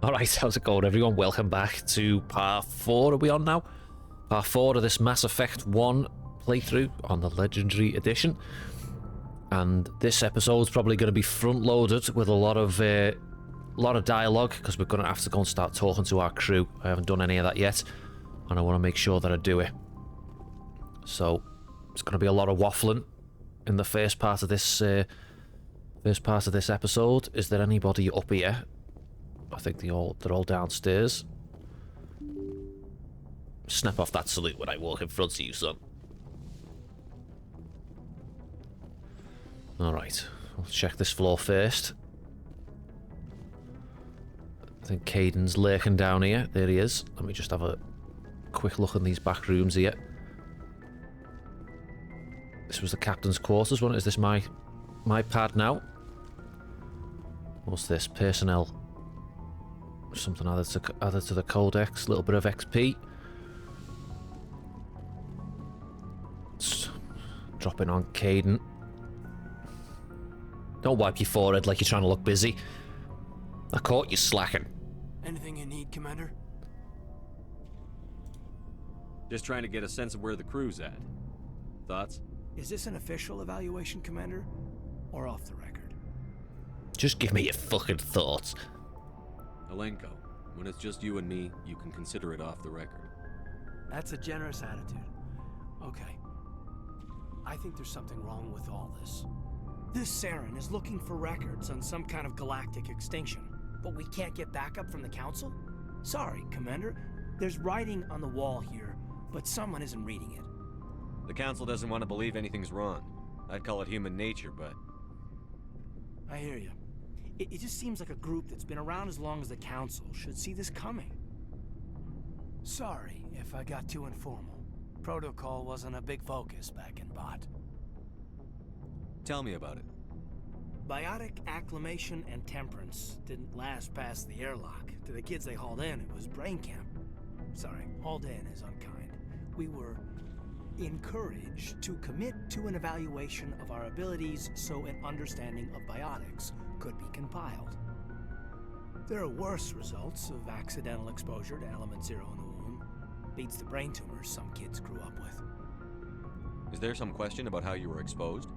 Alright, how's it going everyone? Welcome back to part 4, are we on now? Part 4 of this Mass Effect 1 playthrough on the Legendary Edition. And this episode's probably going to be front-loaded with a lot of dialogue, because we're going to have to go and start talking to our crew. I haven't done any of that yet, and I want to make sure that I do it. So, it's going to be a lot of waffling in the first part of this episode. Is there anybody up here? I think they're all downstairs. Snap off that salute when I walk in front of you, son. Alright, I'll check this floor first. I think Caden's lurking down here. There he is. Let me just have a quick look in these back rooms here. This was the captain's quarters, wasn't it? Is this my pad now? What's this? Personnel. Something added to the codex. A little bit of XP. Dropping on Caden. Don't wipe your forehead like you're trying to look busy. I caught you slacking. Anything you need, Commander? Just trying to get a sense of where the crew's at. Thoughts? Is this an official evaluation, Commander? Or off the record? Just give me your fucking thoughts. Alenko, when it's just you and me, you can consider it off the record. That's a generous attitude. Okay. I think there's something wrong with all this. This Saren is looking for records on some kind of galactic extinction, but we can't get backup from the Council? Sorry, Commander. There's writing on the wall here, but someone isn't reading it. The Council doesn't want to believe anything's wrong. I'd call it human nature, but... I hear you. It just seems like a group that's been around as long as the Council should see this coming. Sorry if I got too informal. Protocol wasn't a big focus back in Bot. Tell me about it. Biotic acclimation and temperance didn't last past the airlock. To the kids they hauled in, it was brain camp. Sorry, hauled in is unkind. We were encouraged to commit to an evaluation of our abilities so an understanding of biotics could be compiled. There are worse results of accidental exposure to element 0 in the womb. Beats the brain tumors some kids grew up with. Is there some question about how you were exposed?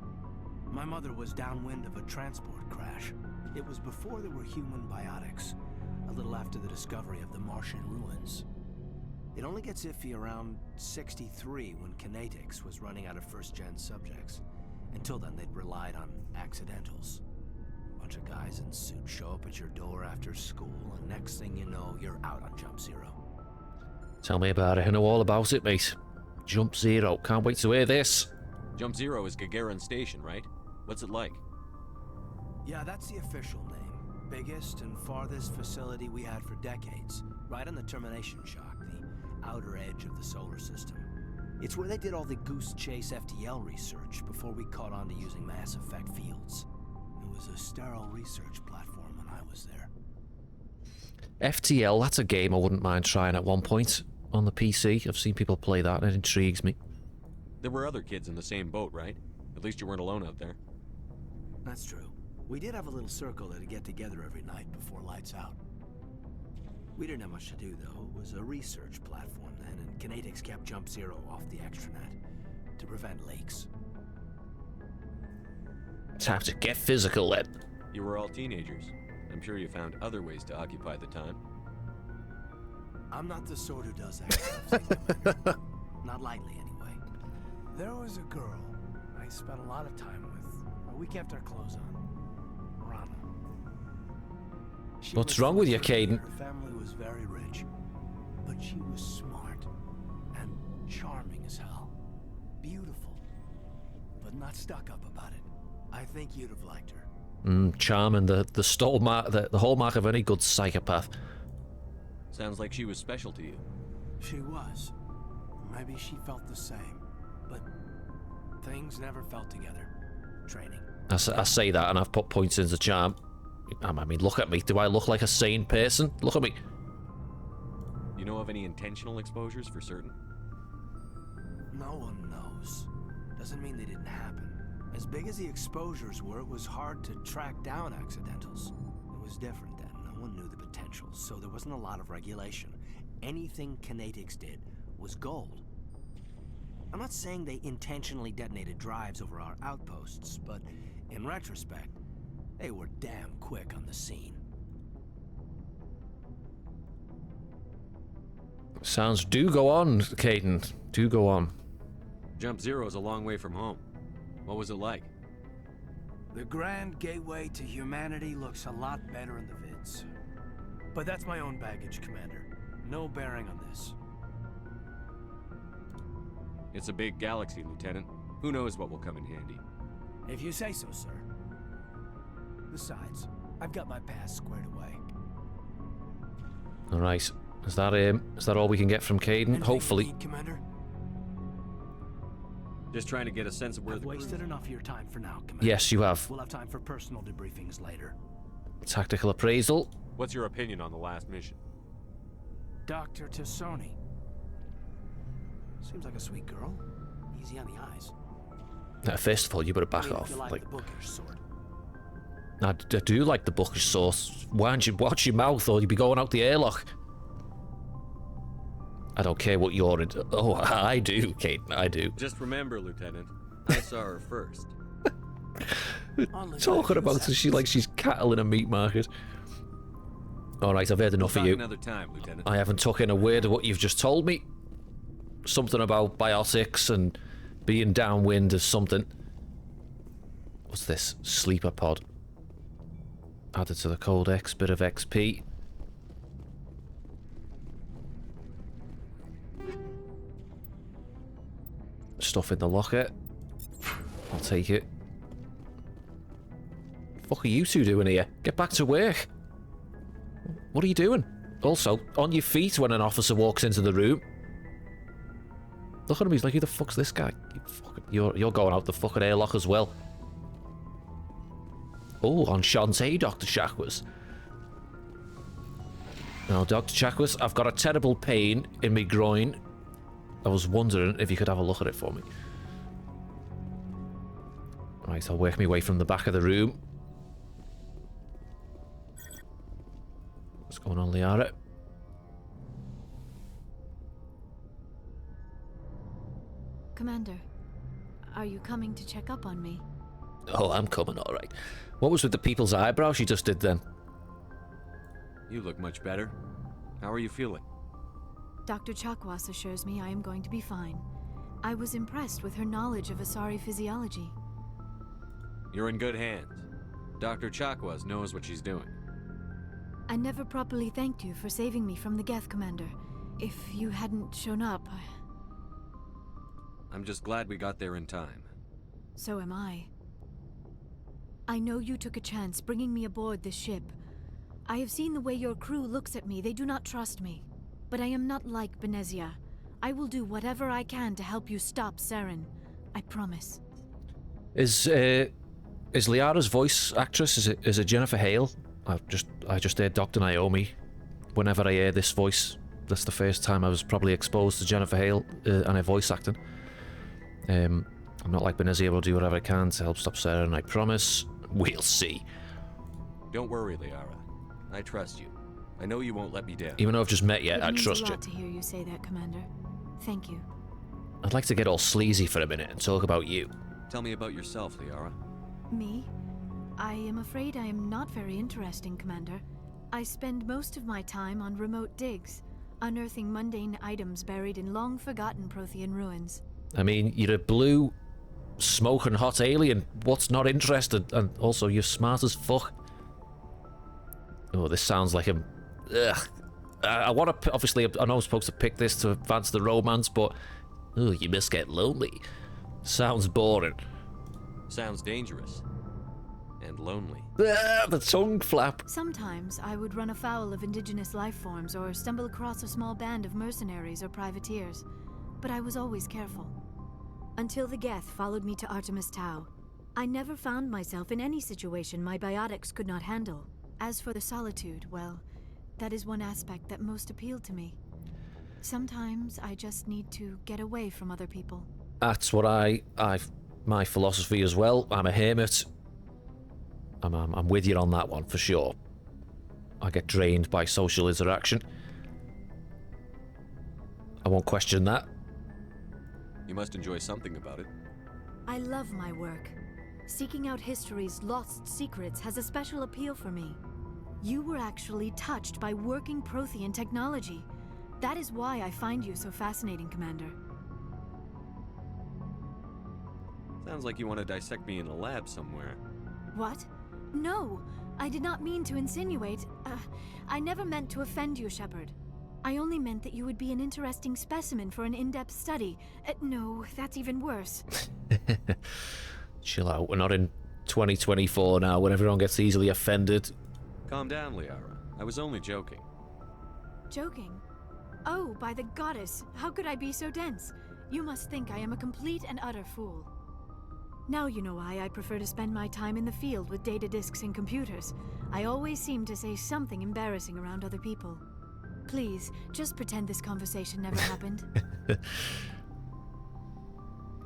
My mother was downwind of a transport crash. It was before there were human biotics, a little after the discovery of the Martian ruins. It only gets iffy around 63 when kinetics was running out of first-gen subjects. Until then, they'd relied on accidentals. Bunch of guys in suits show up at your door after school, and next thing you know, you're out on Jump Zero. Tell me about it. I know all about it, mate. Jump Zero. Can't wait to hear this. Jump Zero is Gagarin Station, right? What's it like? Yeah, that's the official name. Biggest and farthest facility we had for decades. Right on the termination shock, the outer edge of the solar system. It's where they did all the Goose Chase FTL research before we caught on to using Mass Effect fields. It was a sterile research platform when I was there. FTL, that's a game I wouldn't mind trying at one point on the PC. I've seen people play that, and it intrigues me. There were other kids in the same boat, right? At least you weren't alone out there. That's true. We did have a little circle that'd get together every night before lights out. We didn't have much to do, though. It was a research platform then, and kinetics kept Jump Zero off the extranet to prevent leaks. Time to get physical, then. You were all teenagers. I'm sure you found other ways to occupy the time. I'm not the sort who does that kind of thing, Commander. Not lightly, anyway. There was a girl I spent a lot of time with. We kept our clothes on. Rana. What's wrong with you, Caden? Her family was very rich, but she was smart and charming as hell. Beautiful, but not stuck up about it. I think you'd have liked her. Charming, the hallmark of any good psychopath. Sounds like she was special to you. She was. Maybe she felt the same, but things never felt together. Training. I say that and I've put points into charm. I mean, look at me. Do I look like a sane person? Look at me. You know of any intentional exposures for certain? No one knows. Doesn't mean they didn't happen. As big as the exposures were, it was hard to track down accidentals. It was different then. No one knew the potential, so there wasn't a lot of regulation. Anything kinetics did was gold. I'm not saying they intentionally detonated drives over our outposts, but in retrospect, they were damn quick on the scene. Sounds do go on, Caden. Do go on. Jump Zero's a long way from home. What was it like? The grand gateway to humanity looks a lot better in the vids. But that's my own baggage, Commander. No bearing on this. It's a big galaxy, Lieutenant. Who knows what will come in handy? If you say so, sir. Besides, I've got my past squared away. All right. Is that all we can get from Caden? Anything Hopefully. you need, Commander? Just trying to get a sense of where I've the wasted enough of your time for now, Commander. Yes, you have. We'll have time for personal debriefings later. Tactical appraisal. What's your opinion on the last mission? Dr. Tassoni. Seems like a sweet girl. Easy on the eyes. First of all, you better back Only if off. you like the bookish sort. I do like the bookish sauce. Why don't you watch your mouth or you'll be going out the airlock? I don't care what you're in. Oh, I do, Caden. I do. Just remember, Lieutenant, I saw her first. Talking about her, she's cattle in a meat market. Alright, I've heard enough of you. Another time, Lieutenant. I haven't took in a word of what you've just told me. Something about biotics and being downwind or something. What's this? Sleeper pod. Added to the codex, bit of XP. Stuff in the locker. I'll take it. Fuck are you two doing here? Get back to work. What are you doing? Also, on your feet when an officer walks into the room. Look at him, he's like, who the fuck's this guy? You're going out the fucking airlock as well. Oh, enchanté, Dr. Chakwas. Now, Dr. Chakwas, I've got a terrible pain in my groin. I was wondering if you could have a look at it for me. Right, I'll work my way from the back of the room. What's going on, Liara? Commander, are you coming to check up on me? Oh, I'm coming, alright. What was with the people's eyebrows she just did then? You look much better. How are you feeling? Dr. Chakwas assures me I am going to be fine. I was impressed with her knowledge of Asari physiology. You're in good hands. Dr. Chakwas knows what she's doing. I never properly thanked you for saving me from the Geth, Commander. If you hadn't shown up, I'm just glad we got there in time. so am I. I know you took a chance bringing me aboard this ship. I have seen the way your crew looks at me. They do not trust me. But I am not like Benezia. I will do whatever I can to help you stop Saren. I promise. Is Liara's voice actress, is it Jennifer Hale? I just heard Dr. Naomi. Whenever I hear this voice, that's the first time I was probably exposed to Jennifer Hale and her voice acting. I'm not like Benezia, will do whatever I can to help stop Saren, I promise. We'll see. Don't worry, Liara. I trust you. I know you won't let me down. Even though I've just met you, I trust It means a you. lot to hear you say that, Commander. Thank you. I'd like to get all sleazy for a minute and talk about you. Tell me about yourself, Liara. Me? I am afraid I am not very interesting, Commander. I spend most of my time on remote digs, unearthing mundane items buried in long-forgotten Prothean ruins. I mean, you're a blue, smoking hot alien. What's not interested? And also, you're smart as fuck. Oh, this sounds like a... Ugh. I want to... Obviously, I know I'm supposed to pick this to advance the romance, but... Oh, you must get lonely. Sounds boring. Sounds dangerous. And lonely. The tongue flap. Sometimes I would run afoul of indigenous life forms or stumble across a small band of mercenaries or privateers, but I was always careful. Until the Geth followed me to Artemis Tau. I never found myself in any situation my biotics could not handle. As for the solitude, well, that is one aspect that most appealed to me. Sometimes I just need to get away from other people. That's what my philosophy as well. I'm a hermit. I'm with you on that one for sure. I get drained by social interaction. I won't question that. You must enjoy something about it. I love my work. Seeking out history's lost secrets has a special appeal for me. You were actually touched by working Prothean technology. That is why I find you so fascinating, Commander. Sounds like you want to dissect me in a lab somewhere. What? No, I did not mean to insinuate. I never meant to offend you, Shepard. I only meant that you would be an interesting specimen for an in-depth study. No, that's even worse. Chill out, we're not in 2024 now when everyone gets easily offended. Calm down, Liara. I was only joking. Joking? Oh, by the goddess, how could I be so dense? You must think I am a complete and utter fool. Now you know why I prefer to spend my time in the field with data disks and computers. I always seem to say something embarrassing around other people. Please, just pretend this conversation never happened. You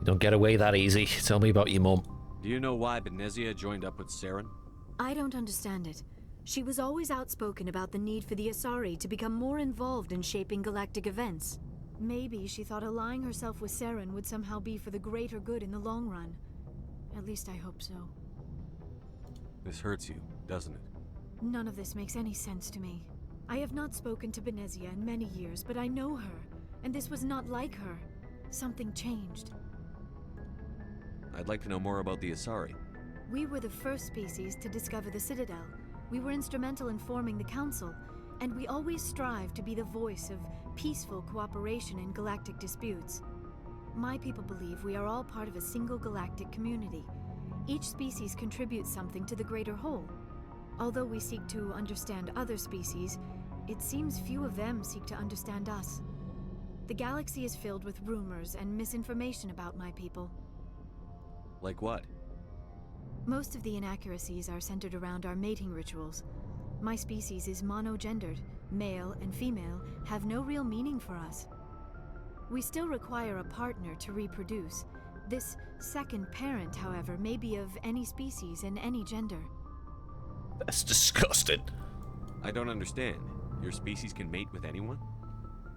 don't get away that easy. Tell me about your mum. Do you know why Benezia joined up with Saren? I don't understand it. She was always outspoken about the need for the Asari to become more involved in shaping galactic events. Maybe she thought allying herself with Saren would somehow be for the greater good in the long run. At least I hope so. This hurts you, doesn't it? None of this makes any sense to me. I have not spoken to Benezia in many years, but I know her, and this was not like her. Something changed. I'd like to know more about the Asari. We were the first species to discover the Citadel. We were instrumental in forming the Council, and we always strive to be the voice of peaceful cooperation in galactic disputes. My people believe we are all part of a single galactic community. Each species contributes something to the greater whole. Although we seek to understand other species, it seems few of them seek to understand us. The galaxy is filled with rumors and misinformation about my people. Like what? Most of the inaccuracies are centered around our mating rituals. My species is monogendered. Male and female have no real meaning for us. We still require a partner to reproduce. This second parent, however, may be of any species and any gender. That's disgusting. I don't understand. Your species can mate with anyone?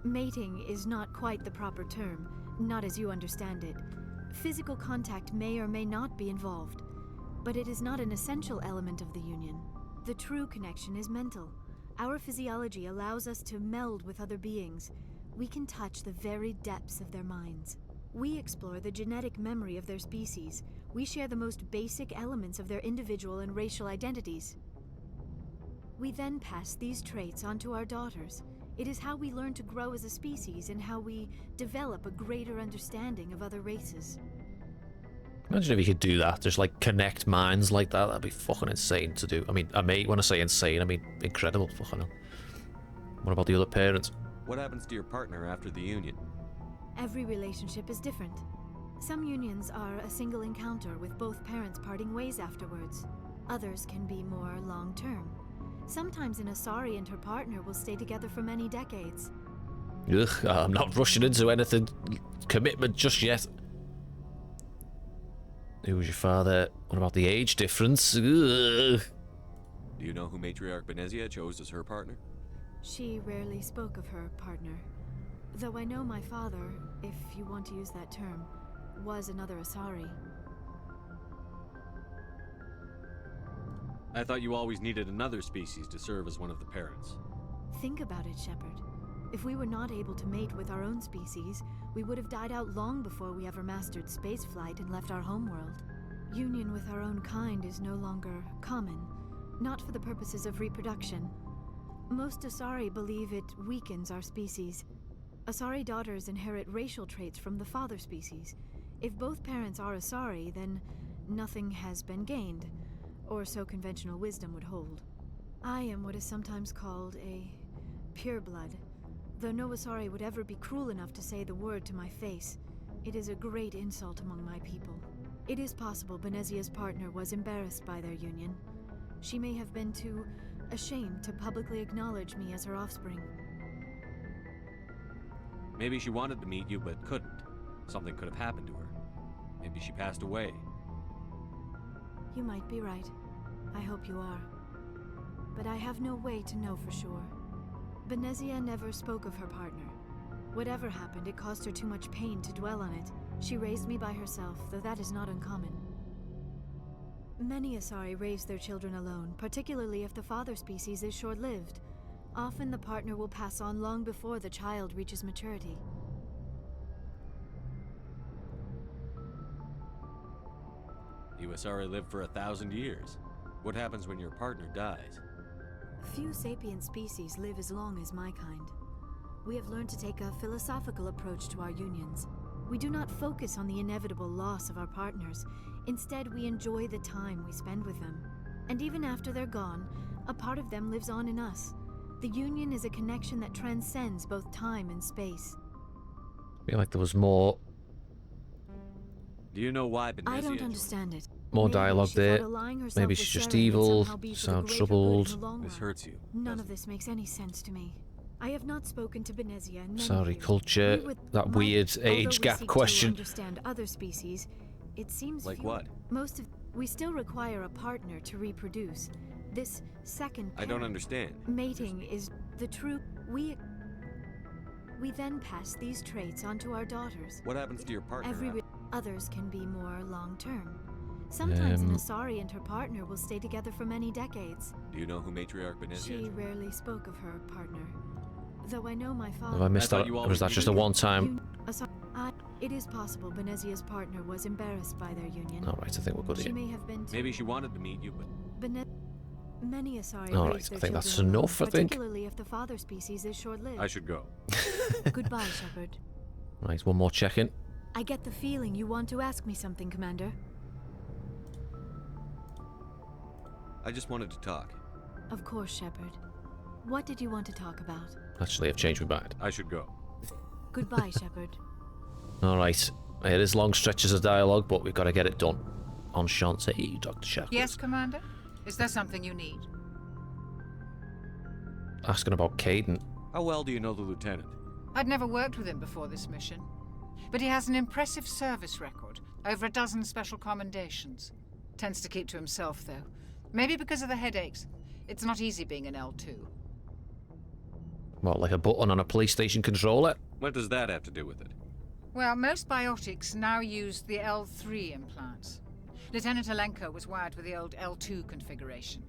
Mating is not quite the proper term, not as you understand it. Physical contact may or may not be involved, but it is not an essential element of the union. The true connection is mental. Our physiology allows us to meld with other beings. We can touch the very depths of their minds. We explore the genetic memory of their species. We share the most basic elements of their individual and racial identities. We then pass these traits on to our daughters. It is how we learn to grow as a species and how we develop a greater understanding of other races. Imagine if you could do that, just like connect minds like that. That'd be fucking insane to do. I mean, when I say insane, I mean incredible. Fucking hell. What about the other parents? What happens to your partner after the union? Every relationship is different. Some unions are a single encounter with both parents parting ways afterwards. Others can be more long-term. Sometimes an Asari and her partner will stay together for many decades. Ugh, I'm not rushing into anything commitment just yet. Who was your father? What about the age difference? Ugh. Do you know who Matriarch Benezia chose as her partner? She rarely spoke of her partner. Though I know my father, if you want to use that term, was another Asari. I thought you always needed another species to serve as one of the parents. Think about it, Shepard. If we were not able to mate with our own species, we would have died out long before we ever mastered spaceflight and left our homeworld. Union with our own kind is no longer common, not for the purposes of reproduction. Most Asari believe it weakens our species. Asari daughters inherit racial traits from the father species. If both parents are Asari, then nothing has been gained, or so conventional wisdom would hold. I am what is sometimes called a pureblood. Though no Asari would ever be cruel enough to say the word to my face, it is a great insult among my people. It is possible Benezia's partner was embarrassed by their union. She may have been too ashamed to publicly acknowledge me as her offspring. Maybe she wanted to meet you but couldn't. Something could have happened to her. Maybe she passed away. You might be right. I hope you are. but I have no way to know for sure. Benezia never spoke of her partner. Whatever happened, it caused her too much pain to dwell on it. She raised me by herself, though that is not uncommon. Many Asari raise their children alone, particularly if the father species is short-lived. Often the partner will pass on long before the child reaches maturity. You Asari live for 1,000 years. What happens when your partner dies? Few sapient species live as long as my kind. We have learned to take a philosophical approach to our unions. We do not focus on the inevitable loss of our partners. Instead, we enjoy the time we spend with them. And even after they're gone, a part of them lives on in us. The union is a connection that transcends both time and space. I feel like there was more Do you know why Benezia I don't joined? understand it. More dialogue she thought there. allying herself Maybe with she's just Saren would evil, somehow be for the sounds greater good troubled. in the long This run. hurts you. None doesn't of this makes any sense to me. I have not spoken to Benezia in many Sorry, years. culture. We would- That might- weird although age we gap seek question. To understand other species, it seems Like fewer. what? Most of we still require a partner to reproduce. This second I don't parent, understand. Mating is the true. We then pass these traits onto our daughters. What happens to your partner? Others can be more long-term. Sometimes an Um, Asari and her partner will stay together for many decades. Do you know who Matriarch Benezia She is? rarely spoke of her partner. Though I know my father. Have I missed thought that? you Or was always that just a needed- one-time? It is possible Benezia's partner was embarrassed by their union. Alright, I think we're good She here. may have been. Maybe she wanted to meet you, but Many Asari All right, raise their I think that's children alone, enough, I think. particularly if the father species is short-lived. I should go. Goodbye, Shepard. Right, one more check-in. I get the feeling you want to ask me something, Commander. I just wanted to talk. Of course, Shepard. What did you want to talk about? Actually, I've changed my mind. I should go. Goodbye, Shepard. Alright, it is long stretches of dialogue, but we've got to get it done. On Shantae, Dr. Shackles. Yes, Commander? Is there something you need? Asking about Caden. How well do you know the lieutenant? I'd never worked with him before this mission, but he has an impressive service record, over a dozen special commendations. Tends to keep to himself, though. Maybe because of the headaches. It's not easy being an L2. What, like a button on a PlayStation controller? What does that have to do with it? Well, most biotics now use the L3 implants. Lieutenant Alenko was wired with the old L2 configuration.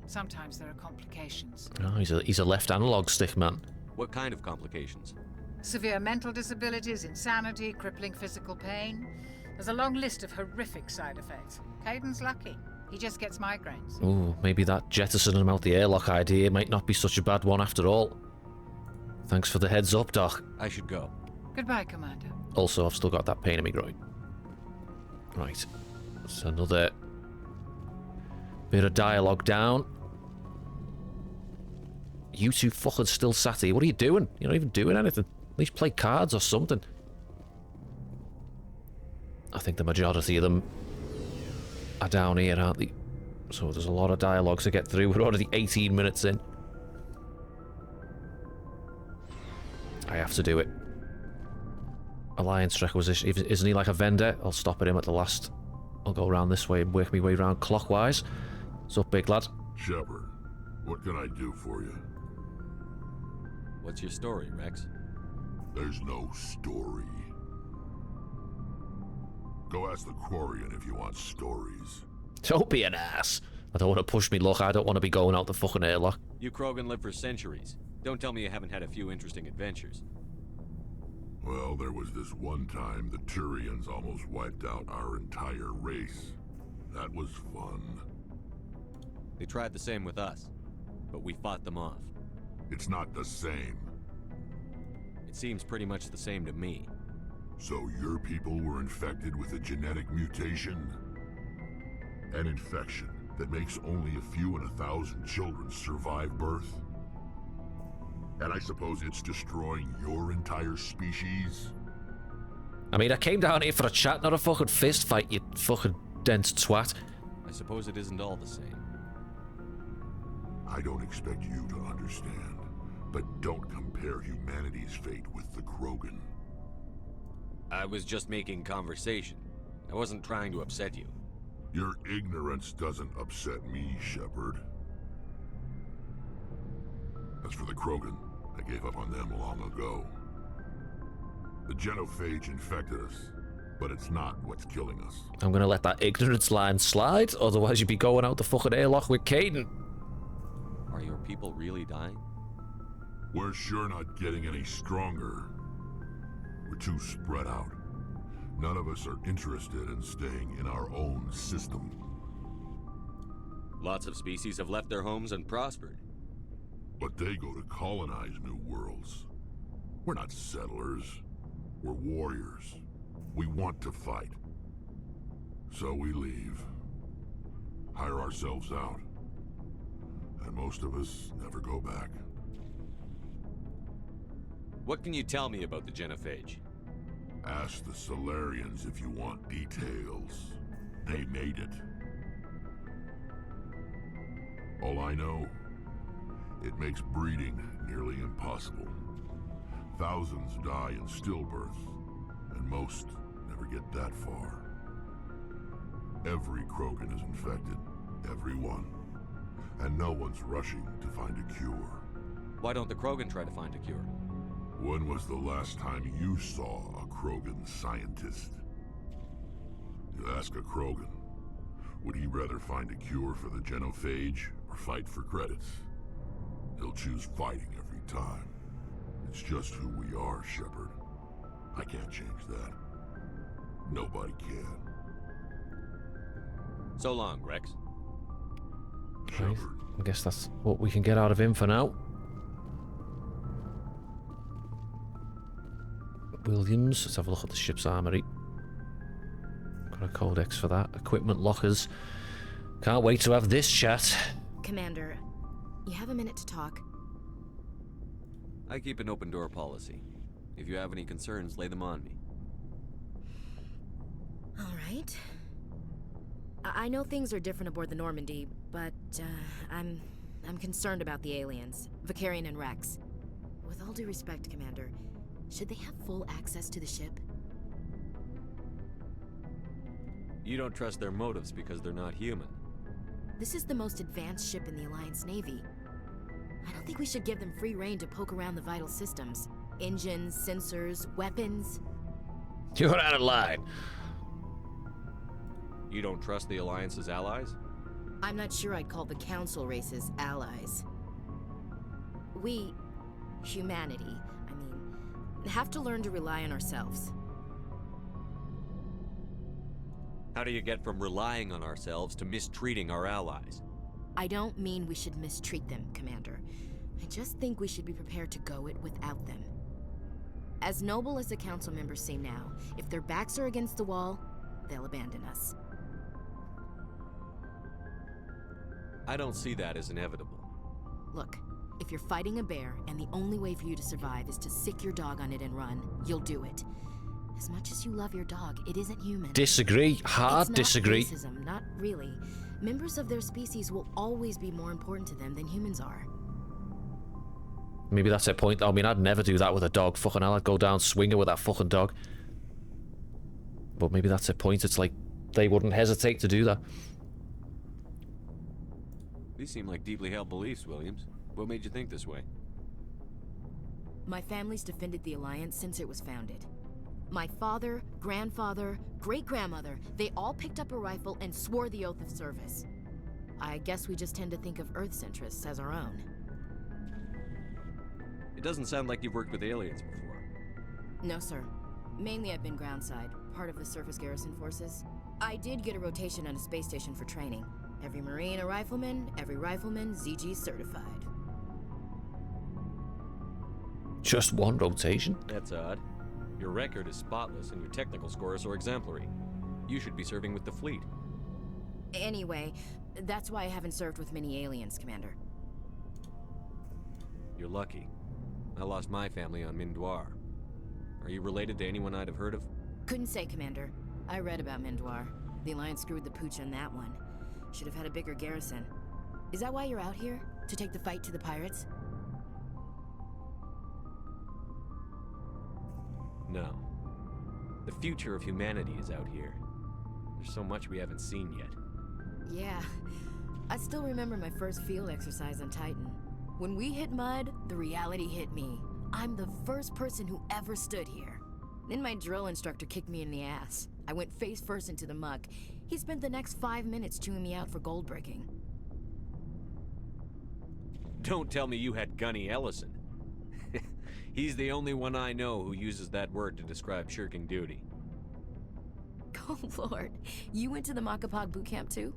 Sometimes there are complications. Oh, he's a left analog stick man. What kind of complications? Severe mental disabilities, insanity, crippling physical pain. There's a long list of horrific side effects. Caden's lucky. He just gets migraines. Ooh, maybe that jettisoning him out the airlock idea might not be such a bad one after all. Thanks for the heads up, Doc. I should go. Goodbye, Commander. Also, I've still got that pain in my groin. Right. That's another bit of dialogue down. You two fuckers still sat here. What are you doing? You're not even doing anything. At least play cards or something. I think the majority of them are down here, aren't they? So there's a lot of dialogue to get through. We're already 18 minutes in. I have to do it. Alliance requisition. Isn't he like a vendor? I'll stop at him at the last. I'll go around this way and work my way around clockwise. What's up, big lad? Shepard, what can I do for you? What's your story, Rex? There's no story. Go ask the Quarian if you want stories. Don't be an ass. I don't want to push me luck. I don't want to be going out the fucking airlock. You Krogan live for centuries. Don't tell me you haven't had a few interesting adventures. Well, there was this one time the Turians almost wiped out our entire race. That was fun. They tried the same with us, but we fought them off. It's not the same. It seems pretty much the same to me. So your people were infected with a genetic mutation? An infection that makes only a few in 1,000 children survive birth? And I suppose it's destroying your entire species? I mean, I came down here for a chat, not a fucking fist fight, you fucking dense twat. I suppose it isn't all the same. I don't expect you to understand, but don't compare humanity's fate with the Krogan. I was just making conversation. I wasn't trying to upset you. Your ignorance doesn't upset me, Shepard. As for the Krogan, I gave up on them long ago. The genophage infected us, but it's not what's killing us. I'm gonna let that ignorance line slide, otherwise you'd be going out the fucking airlock with Caden. Are your people really dying? We're sure not getting any stronger. We're too spread out. None of us are interested in staying in our own system. Lots of species have left their homes and prospered. But they go to colonize new worlds. We're not settlers. We're warriors. We want to fight. So we leave. Hire ourselves out. And most of us never go back. What can you tell me about the genophage? Ask the Solarians if you want details. They made it. All I know, it makes breeding nearly impossible. Thousands die in stillbirth, and most never get that far. Every Krogan is infected, every one. And no one's rushing to find a cure. Why don't the Krogan try to find a cure? When was the last time you saw a Krogan scientist? You ask a Krogan, would he rather find a cure for the genophage or fight for credits? He'll choose fighting every time. It's just who we are, Shepard. I can't change that. Nobody can. So long, Rex. Right. Shepard. I guess that's what we can get out of him for now. Williams, let's have a look at the ship's armory. Got a codex for that. Equipment lockers. Can't wait to have this chat. Commander, you have a minute to talk? I keep an open door policy. If you have any concerns, lay them on me. All right. I know things are different aboard the Normandy, but I'm concerned about the aliens, Vicarian and Rex. With all due respect, Commander, should they have full access to the ship? You don't trust their motives because they're not human. This is the most advanced ship in the Alliance Navy. I don't think we should give them free rein to poke around the vital systems. Engines, sensors, weapons. You're out of line. You don't trust the Alliance's allies? I'm not sure I'd call the Council races allies. We, humanity, have to learn to rely on ourselves. How do you get from relying on ourselves to mistreating our allies? I don't mean we should mistreat them, Commander. I just think we should be prepared to go it without them. As noble as the Council members seem now, if their backs are against the wall, they'll abandon us. I don't see that as inevitable. Look, if you're fighting a bear and the only way for you to survive is to sick your dog on it and run, you'll do it. As much as you love your dog, it isn't human. Disagree. Hard It's not disagree. racism, not really. Members of their species will always be more important to them than humans are. Maybe that's their point. I mean, I'd never do that with a dog. Fucking hell, I'd go down swinging with that fucking dog. But maybe that's their point. It's like they wouldn't hesitate to do that. These seem like deeply held beliefs, Williams. What made you think this way? My family's defended the Alliance since it was founded. My father, grandfather, great-grandmother, they all picked up a rifle and swore the oath of service. I guess we just tend to think of Earth's interests as our own. It doesn't sound like you've worked with aliens before. No, sir. Mainly I've been groundside, part of the surface garrison forces. I did get a rotation on a space station for training. Every Marine a rifleman, every rifleman ZG certified. Just one rotation? That's odd. Your record is spotless and your technical scores are exemplary. You should be serving with the fleet. Anyway, that's why I haven't served with many aliens, Commander. You're lucky. I lost my family on Mindoir. Are you related to anyone I'd have heard of? Couldn't say, Commander. I read about Mindoir. The Alliance screwed the pooch on that one. Should have had a bigger garrison. Is that why you're out here? To take the fight to the pirates? No. The future of humanity is out here. There's so much we haven't seen yet. Yeah. I still remember my first field exercise on Titan. When we hit mud, the reality hit me. I'm the first person who ever stood here. Then my drill instructor kicked me in the ass. I went face first into the muck. He spent the next 5 minutes chewing me out for gold breaking. Don't tell me you had Gunny Ellison. He's the only one I know who uses that word to describe shirking duty. Oh lord, you went to the Macapog boot camp too?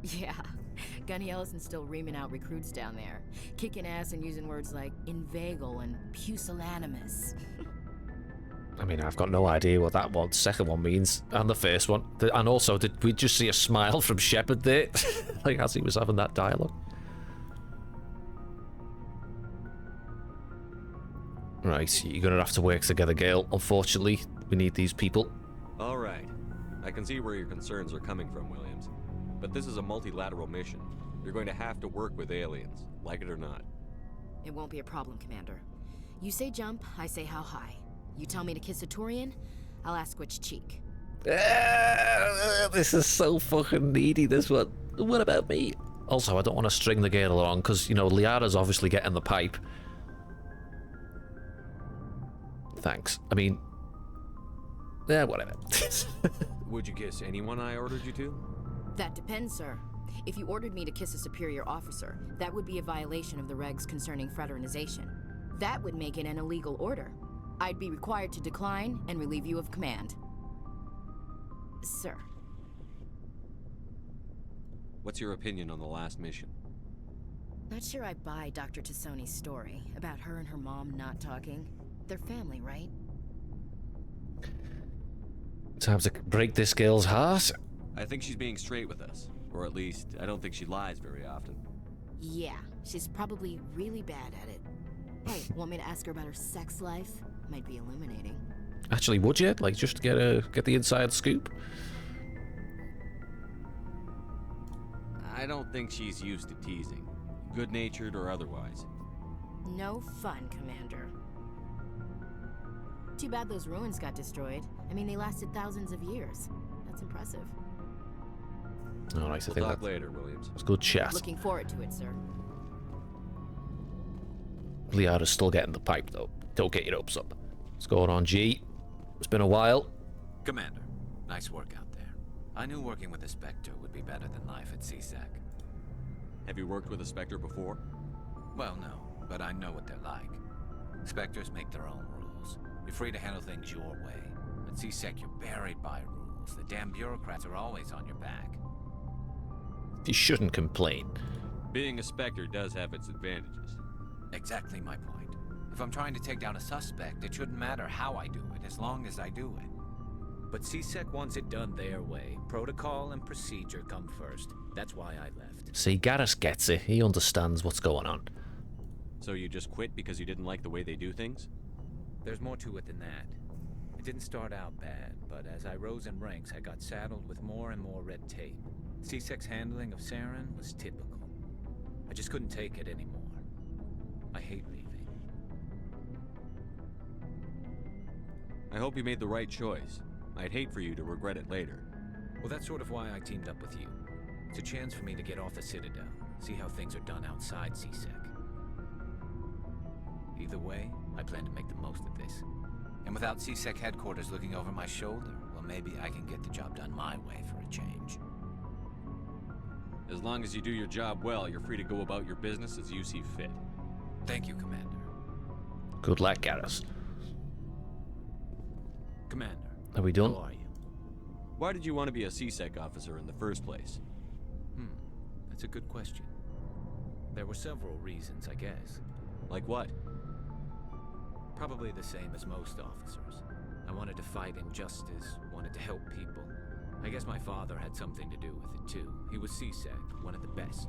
Yeah, Gunny Ellison's still reaming out recruits down there, kicking ass and using words like inveigle and pusillanimous. I mean, I've got no idea what that one, second one means, and the first one. And also, did we just see a smile from Shepard there? Like, as he was having that dialogue? Right, you're gonna have to work together, Gale. Unfortunately, we need these people. All right. I can see where your concerns are coming from, Williams. But this is a multilateral mission. You're going to have to work with aliens, like it or not. It won't be a problem, Commander. You say jump, I say how high. You tell me to kiss a Turian, I'll ask which cheek. This is so fucking needy, this one. What about me? Also, I don't want to string the Gale along, because, you know, Liara's obviously getting the pipe. Thanks. I mean... yeah, whatever. Would you kiss anyone I ordered you to? That depends, sir. If you ordered me to kiss a superior officer, that would be a violation of the regs concerning fraternization. That would make it an illegal order. I'd be required to decline and relieve you of command. Sir. What's your opinion on the last mission? Not sure I buy Dr. Tassoni's story about her and her mom not talking. They're family, right? Time to break this girl's heart. I think she's being straight with us. Or at least, I don't think she lies very often. Yeah, she's probably really bad at it. Hey, want me to ask her about her sex life? Might be illuminating. Actually, would you? Like, just get the inside scoop? I don't think she's used to teasing. Good-natured or otherwise. No fun, Commander. Too bad those ruins got destroyed. I mean, they lasted thousands of years. That's impressive. Alright, I We'll think talk that later, Williams. was good chat. Looking forward to it, sir. Liara's still getting the pipe, though. Don't get your hopes up. What's going on, G? It's been a while. Commander, nice work out there. I knew working with a Spectre would be better than life at CSEC. Have you worked with a Spectre before? Well, no, but I know what they're like. Spectres make their own rules. You're free to handle things your way. At CSEC, you're buried by rules. The damn bureaucrats are always on your back. You shouldn't complain. Being a Spectre does have its advantages. Exactly my point. If I'm trying to take down a suspect, it shouldn't matter how I do it, as long as I do it. But CSEC wants it done their way. Protocol and procedure come first. That's why I left. See, Garrus gets it. He understands what's going on. So you just quit because you didn't like the way they do things? There's more to it than that. It didn't start out bad, but as I rose in ranks, I got saddled with more and more red tape. CSEC's handling of Saren was typical. I just couldn't take it anymore. I hate leaving. I hope you made the right choice. I'd hate for you to regret it later. Well, that's sort of why I teamed up with you. It's a chance for me to get off the Citadel, see how things are done outside CSEC. Either way, I plan to make the most of this. And without CSEC headquarters looking over my shoulder, well, maybe I can get the job done my way for a change. As long as you do your job well, you're free to go about your business as you see fit. Thank you, Commander. Good luck, Garrus. Commander, Are we done? how are you? Why did you want to be a CSEC officer in the first place? That's a good question. There were several reasons, I guess. Like what? Probably the same as most officers. I wanted to fight injustice, wanted to help people. I guess my father had something to do with it too. He was CSEC, one of the best.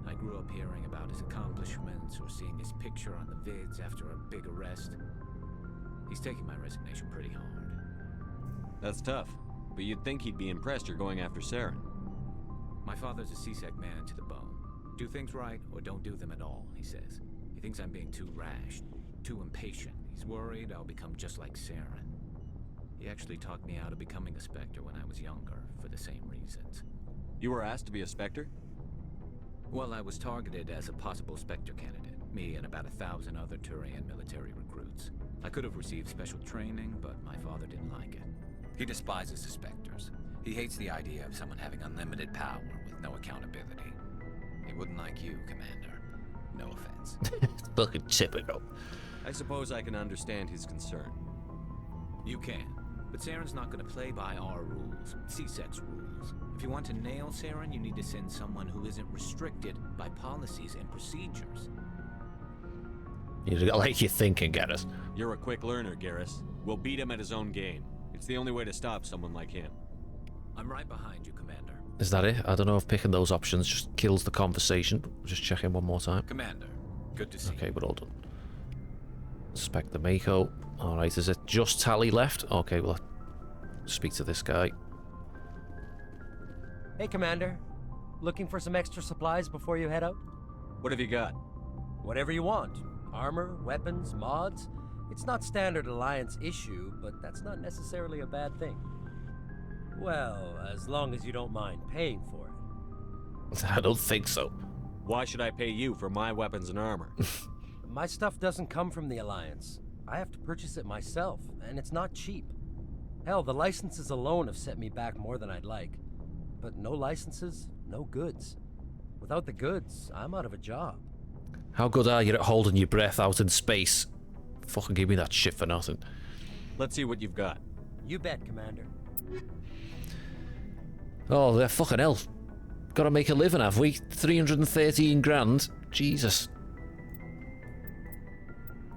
I grew up hearing about his accomplishments or seeing his picture on the vids after a big arrest. He's taking my resignation pretty hard. That's tough, but you'd think he'd be impressed you're going after Saren. My father's a CSEC man to the bone. Do things right or don't do them at all, he says. He thinks I'm being too rash, too impatient. He's worried I'll become just like Saren. He actually talked me out of becoming a Spectre when I was younger, for the same reasons. You were asked to be a Spectre? Well, I was targeted as a possible Spectre candidate. Me and about 1,000 other Turian military recruits. I could have received special training, but my father didn't like it. He despises the Spectres. He hates the idea of someone having unlimited power with no accountability. He wouldn't like you, Commander. No offense. Fucking typical. I suppose I can understand his concern. You can. But Saren's not going to play by our rules, C-Sec's rules. If you want to nail Saren, you need to send someone who isn't restricted by policies and procedures. You like your thinking, Garrus. You're a quick learner, Garrus. We'll beat him at his own game. It's the only way to stop someone like him. I'm right behind you, Commander. Is that it? I don't know if picking those options just kills the conversation. Just check in one more time. Commander, good to see you. Okay, we're all done. Inspect the Mako. Alright, is it just Tally left? Okay, well, speak to this guy. Hey, Commander. Looking for some extra supplies before you head out? What have you got? Whatever you want. Armor, weapons, mods. It's not standard Alliance issue, but that's not necessarily a bad thing. Well, as long as you don't mind paying for it. I don't think so. Why should I pay you for my weapons and armor? My stuff doesn't come from the Alliance. I have to purchase it myself, and it's not cheap. Hell, the licenses alone have set me back more than I'd like. But no licenses, no goods. Without the goods, I'm out of a job. How good are you at holding your breath out in space? Fucking give me that shit for nothing. Let's see what you've got. You bet, Commander. Oh, they're fucking hell. Gotta make a living, have we? 313 grand? Jesus.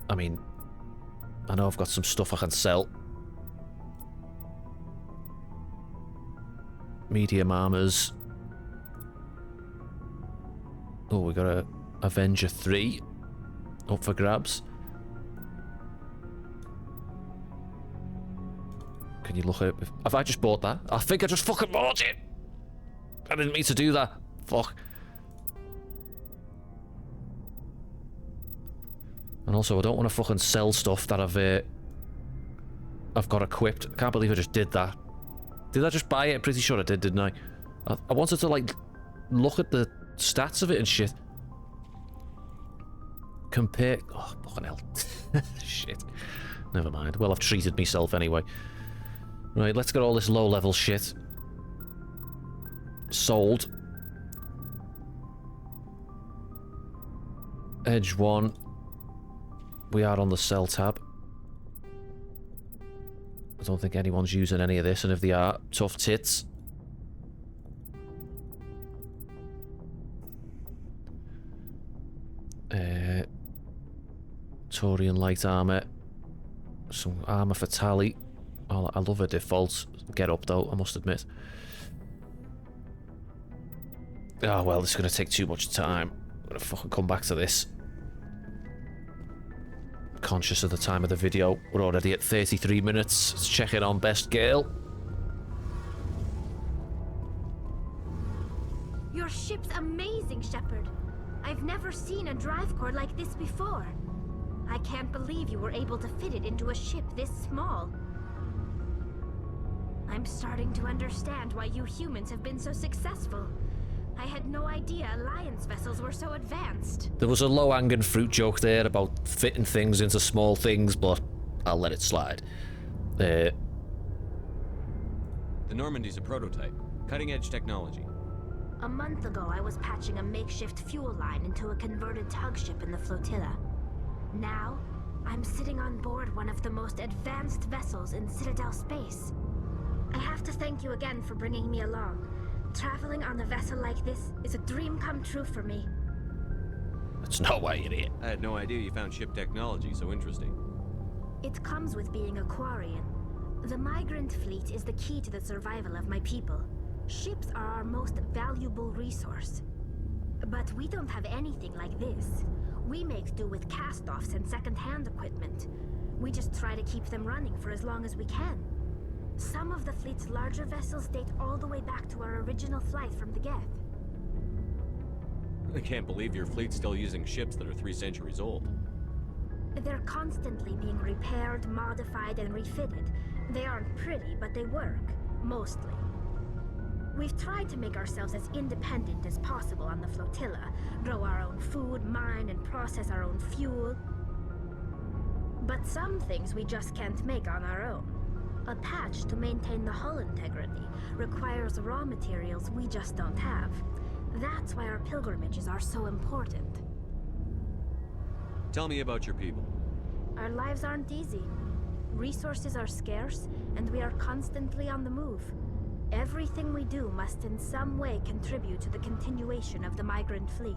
I mean, I know I've got some stuff I can sell. Medium armors. Oh, we got a Avenger 3 up for grabs. Can you look at it? Have I just bought that? I think I just fucking bought it! I didn't mean to do that. Fuck. And also, I don't want to fucking sell stuff that I've got equipped. I can't believe I just did that. Did I just buy it? I'm pretty sure I did, didn't I? I wanted to, like, look at the stats of it and shit. Compare... Oh, fucking hell. Shit. Never mind. Well, I've treated myself anyway. Right, let's get all this low-level shit sold. Edge 1. We are on the sell tab. I don't think anyone's using any of this, and if they are, tough tits. Taurian light armor. Some armor for Tally. Oh, I love her default get up though, I must admit. Oh well, this is going to take too much time. I'm going to fucking come back to this. Conscious of the time of the video. We're already at 33 minutes. Let's check in on Best Girl. Your ship's amazing, Shepard. I've never seen a drive core like this before. I can't believe you were able to fit it into a ship this small. I'm starting to understand why you humans have been so successful. I had no idea Alliance vessels were so advanced. There was a low-hanging fruit joke there about fitting things into small things, but I'll let it slide. The Normandy's a prototype. Cutting-edge technology. A month ago, I was patching a makeshift fuel line into a converted tug ship in the flotilla. Now, I'm sitting on board one of the most advanced vessels in Citadel space. I have to thank you again for bringing me along. Traveling on a vessel like this is a dream come true for me. That's not why you're here. I had no idea you found ship technology so interesting. It comes with being a Quarian. The migrant fleet is the key to the survival of my people. Ships are our most valuable resource. But we don't have anything like this. We make do with cast-offs and second-hand equipment. We just try to keep them running for as long as we can. Some of the fleet's larger vessels date all the way back to our original flight from the Geth. I can't believe your fleet's still using ships that are 3 centuries old. They're constantly being repaired, modified, and refitted. They aren't pretty, but they work. Mostly. We've tried to make ourselves as independent as possible on the flotilla, grow our own food, mine and process our own fuel. But some things we just can't make on our own. A patch to maintain the hull integrity requires raw materials we just don't have. That's why our pilgrimages are so important. Tell me about your people. Our lives aren't easy. Resources are scarce, and we are constantly on the move. Everything we do must in some way contribute to the continuation of the migrant fleet.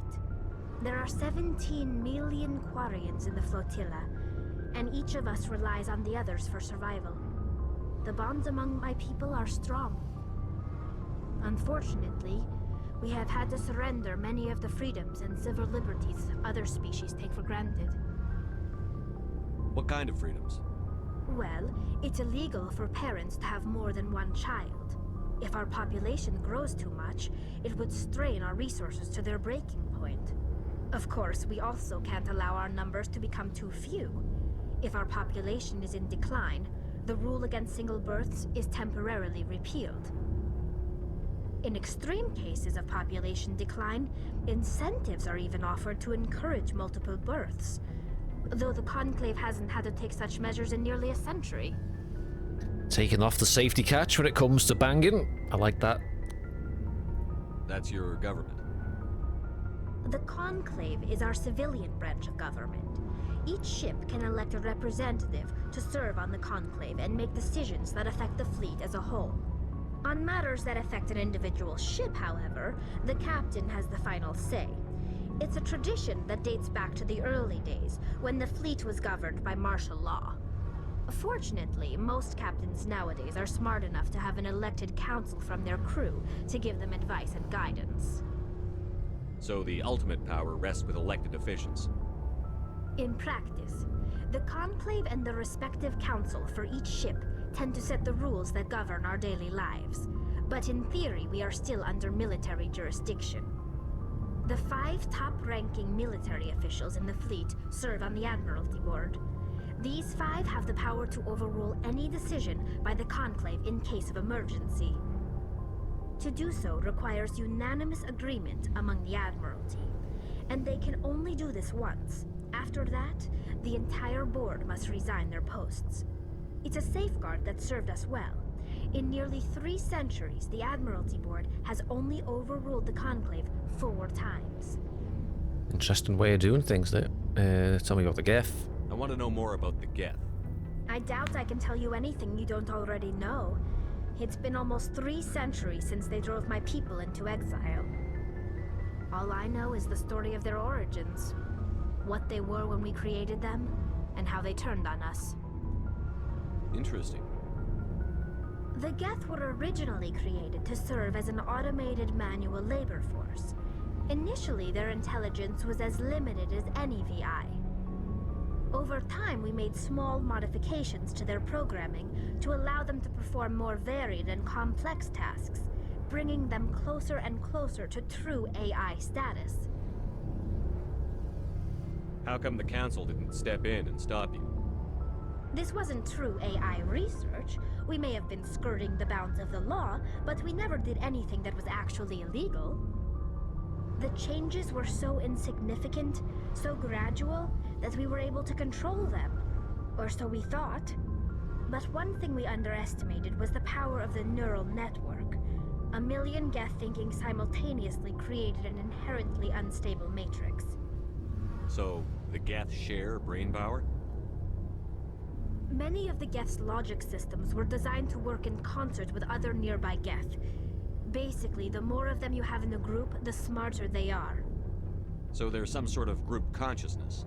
There are 17 million Quarians in the flotilla, and each of us relies on the others for survival. The bonds among my people are strong. Unfortunately, we have had to surrender many of the freedoms and civil liberties other species take for granted. What kind of freedoms? Well, it's illegal for parents to have more than one child. If our population grows too much, it would strain our resources to their breaking point. Of course, we also can't allow our numbers to become too few. If our population is in decline, the rule against single births is temporarily repealed. In extreme cases of population decline, incentives are even offered to encourage multiple births, though the Conclave hasn't had to take such measures in nearly a century. Taking off the safety catch when it comes to banging. I like that. That's your government. The Conclave is our civilian branch of government. Each ship can elect a representative to serve on the Conclave and make decisions that affect the fleet as a whole. On matters that affect an individual ship, however, the captain has the final say. It's a tradition that dates back to the early days, when the fleet was governed by martial law. Fortunately, most captains nowadays are smart enough to have an elected council from their crew to give them advice and guidance. So the ultimate power rests with elected officials. In practice, the Conclave and the respective council for each ship tend to set the rules that govern our daily lives. But in theory, we are still under military jurisdiction. The 5 top-ranking military officials in the fleet serve on the Admiralty Board. These 5 have the power to overrule any decision by the Conclave in case of emergency. To do so requires unanimous agreement among the Admiralty, and they can only do this once. After that, the entire board must resign their posts. It's a safeguard that served us well. In nearly 3 centuries, the Admiralty Board has only overruled the Conclave 4 times. Interesting way of doing things there. Tell me about the Geth. I want to know more about the Geth. I doubt I can tell you anything you don't already know. It's been almost 3 centuries since they drove my people into exile. All I know is the story of their origins, what they were when we created them, and how they turned on us. Interesting. The Geth were originally created to serve as an automated manual labor force. Initially, their intelligence was as limited as any VI. Over time, we made small modifications to their programming to allow them to perform more varied and complex tasks, bringing them closer and closer to true AI status. How come the council didn't step in and stop you? This wasn't true AI research. We may have been skirting the bounds of the law, but we never did anything that was actually illegal. The changes were so insignificant, so gradual, that we were able to control them. Or so we thought. But one thing we underestimated was the power of the neural network. A million Geth thinking simultaneously created an inherently unstable matrix. So, the Geth share brain power? Many of the Geth's logic systems were designed to work in concert with other nearby Geth. Basically, the more of them you have in the group, the smarter they are. So there's some sort of group consciousness?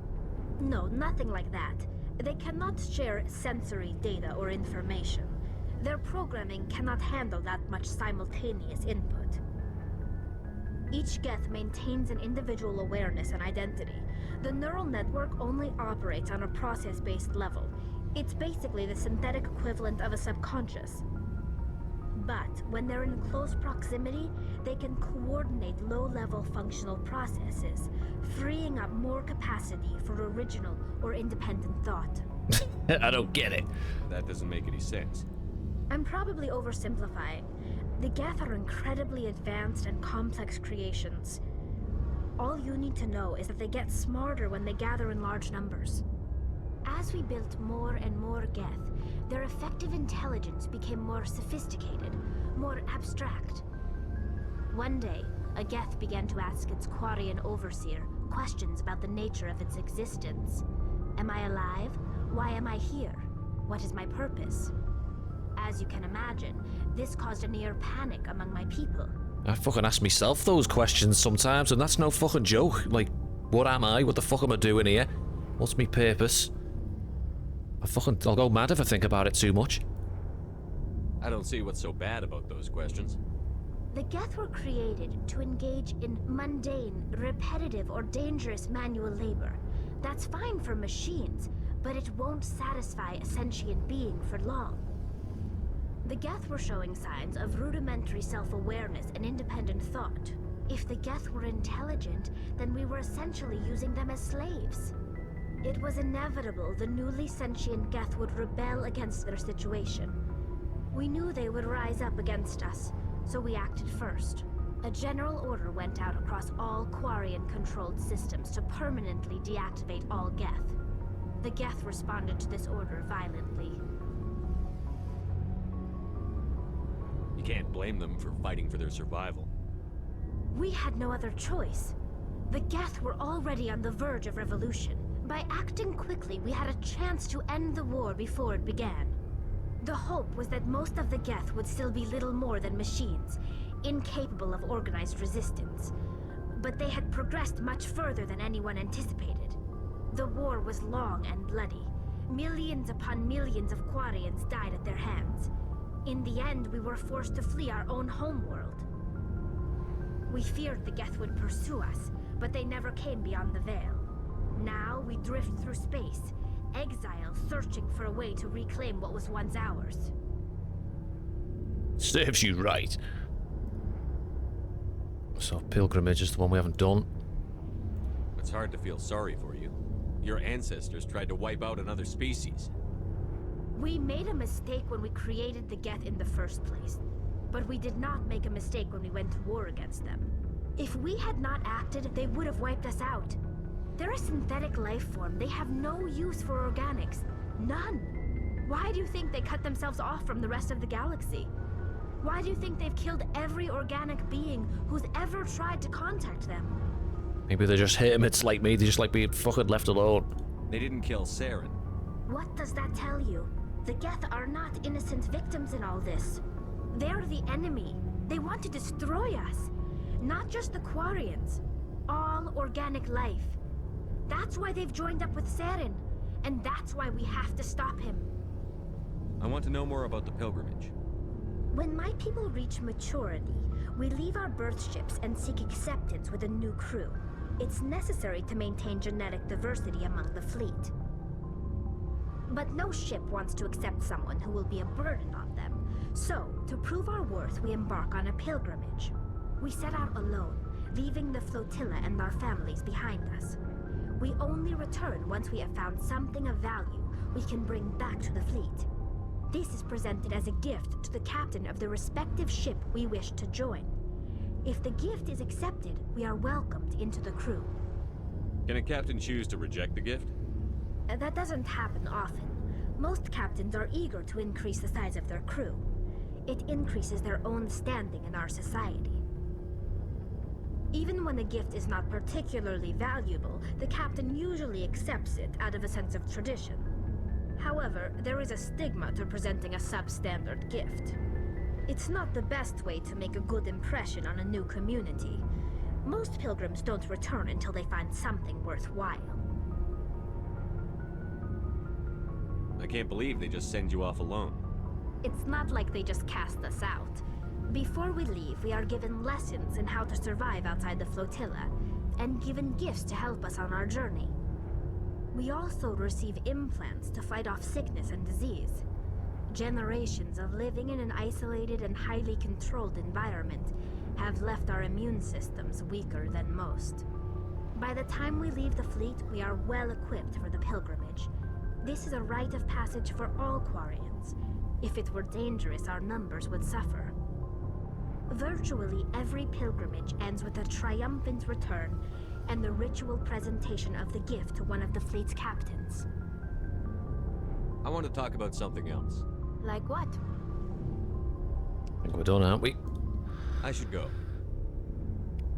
No, nothing like that. They cannot share sensory data or information. Their programming cannot handle that much simultaneous input. Each Geth maintains an individual awareness and identity. The neural network only operates on a process-based level. It's basically the synthetic equivalent of a subconscious. But when they're in close proximity, they can coordinate low-level functional processes, freeing up more capacity for original or independent thought. I don't get it. That doesn't make any sense. I'm probably oversimplifying. The Geth are incredibly advanced and complex creations. All you need to know is that they get smarter when they gather in large numbers. As we built more and more Geth, their effective intelligence became more sophisticated, more abstract. One day, a Geth began to ask its Quarian overseer questions about the nature of its existence. Am I alive? Why am I here? What is my purpose? As you can imagine, this caused a near panic among my people. I fucking ask myself those questions sometimes, and that's no fucking joke. Like, what am I? What the fuck am I doing here? What's my purpose? I'll go mad if I think about it too much. I don't see what's so bad about those questions. The Geth were created to engage in mundane, repetitive, or dangerous manual labor. That's fine for machines, but it won't satisfy a sentient being for long. The Geth were showing signs of rudimentary self-awareness and independent thought. If the Geth were intelligent, then we were essentially using them as slaves. It was inevitable the newly sentient Geth would rebel against their situation. We knew they would rise up against us, so we acted first. A general order went out across all Quarian-controlled systems to permanently deactivate all Geth. The Geth responded to this order violently. You can't blame them for fighting for their survival. We had no other choice. The Geth were already on the verge of revolution. By acting quickly, we had a chance to end the war before it began. The hope was that most of the Geth would still be little more than machines, incapable of organized resistance. But they had progressed much further than anyone anticipated. The war was long and bloody. Millions upon millions of Quarians died at their hands. In the end, we were forced to flee our own homeworld. We feared the Geth would pursue us, but they never came beyond the Veil. Now we drift through space, exile searching for a way to reclaim what was once ours. Serves you right. So pilgrimage is the one we haven't done. It's hard to feel sorry for you. Your ancestors tried to wipe out another species. We made a mistake when we created the Geth in the first place, but we did not make a mistake when we went to war against them. If we had not acted, they would have wiped us out. They're a synthetic life form. They have no use for organics. None. Why do you think they cut themselves off from the rest of the galaxy? Why do you think they've killed every organic being who's ever tried to contact them? Maybe they're just hermits like me. They just like being fucking left alone. They didn't kill Saren. What does that tell you? The Geth are not innocent victims in all this. They're the enemy. They want to destroy us. Not just the Quarians. All organic life. That's why they've joined up with Saren. And that's why we have to stop him. I want to know more about the pilgrimage. When my people reach maturity, we leave our birth ships and seek acceptance with a new crew. It's necessary to maintain genetic diversity among the fleet. But no ship wants to accept someone who will be a burden on them. So, to prove our worth, we embark on a pilgrimage. We set out alone, leaving the flotilla and our families behind us. We only return once we have found something of value we can bring back to the fleet. This is presented as a gift to the captain of the respective ship we wish to join. If the gift is accepted, we are welcomed into the crew. Can a captain choose to reject the gift? That doesn't happen often. Most captains are eager to increase the size of their crew. It increases their own standing in our society. Even when the gift is not particularly valuable, the captain usually accepts it out of a sense of tradition. However, there is a stigma to presenting a substandard gift. It's not the best way to make a good impression on a new community. Most pilgrims don't return until they find something worthwhile. I can't believe they just send you off alone. It's not like they just cast us out. Before we leave, we are given lessons in how to survive outside the flotilla, and given gifts to help us on our journey. We also receive implants to fight off sickness and disease. Generations of living in an isolated and highly controlled environment have left our immune systems weaker than most. By the time we leave the fleet, we are well equipped for the pilgrimage. This is a rite of passage for all Quarians. If it were dangerous, our numbers would suffer. Virtually every pilgrimage ends with a triumphant return and the ritual presentation of the gift to one of the fleet's captains. I want to talk about something else. Like what? I think we're done, aren't we? I should go.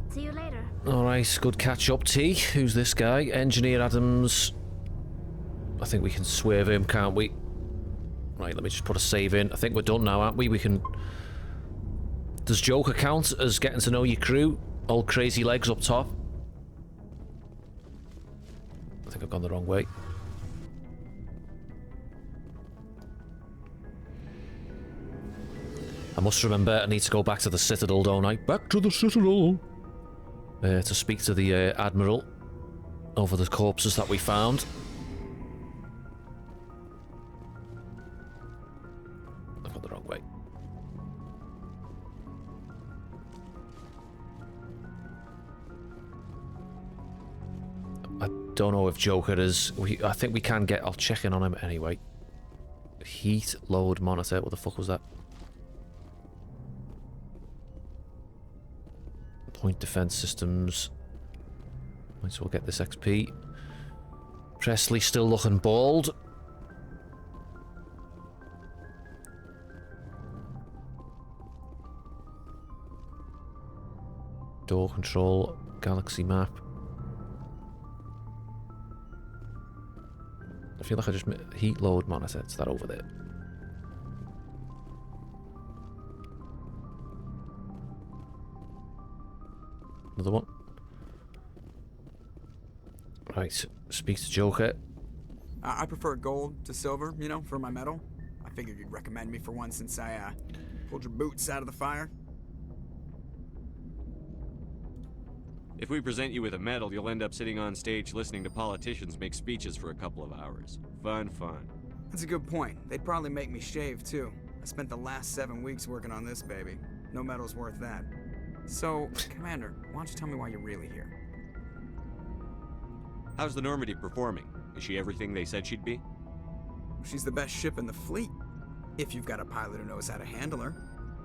See you later. Alright, good catch up, T. Who's this guy? Engineer Adams. I think we can swerve him, can't we? Right, let me just put a save in. I think we're done now, aren't we? We can... Does Joker count as getting to know your crew? Old crazy legs up top. I think I've gone the wrong way. I must remember I need to go back to the Citadel, don't I? Back to the Citadel! To speak to the Admiral over the corpses that we found. I've gone the wrong way. I don't know if Joker is... I think we can get... I'll check in on him anyway. Heat load monitor. What the fuck was that? Point defense systems. Might as well get this XP. Presley still looking bald. Door control. Galaxy map. I feel like I just... Heat load monitor. It's that over there. Another one. Right, speak to Joker. I prefer gold to silver, you know, for my metal. I figured you'd recommend me for one since I pulled your boots out of the fire. If we present you with a medal, you'll end up sitting on stage listening to politicians make speeches for a couple of hours. Fun, fun. That's a good point. They'd probably make me shave, too. I spent the last 7 weeks working on this baby. No medal's worth that. So, Commander, why don't you tell me why you're really here? How's the Normandy performing? Is she everything they said she'd be? She's the best ship in the fleet. If you've got a pilot who knows how to handle her.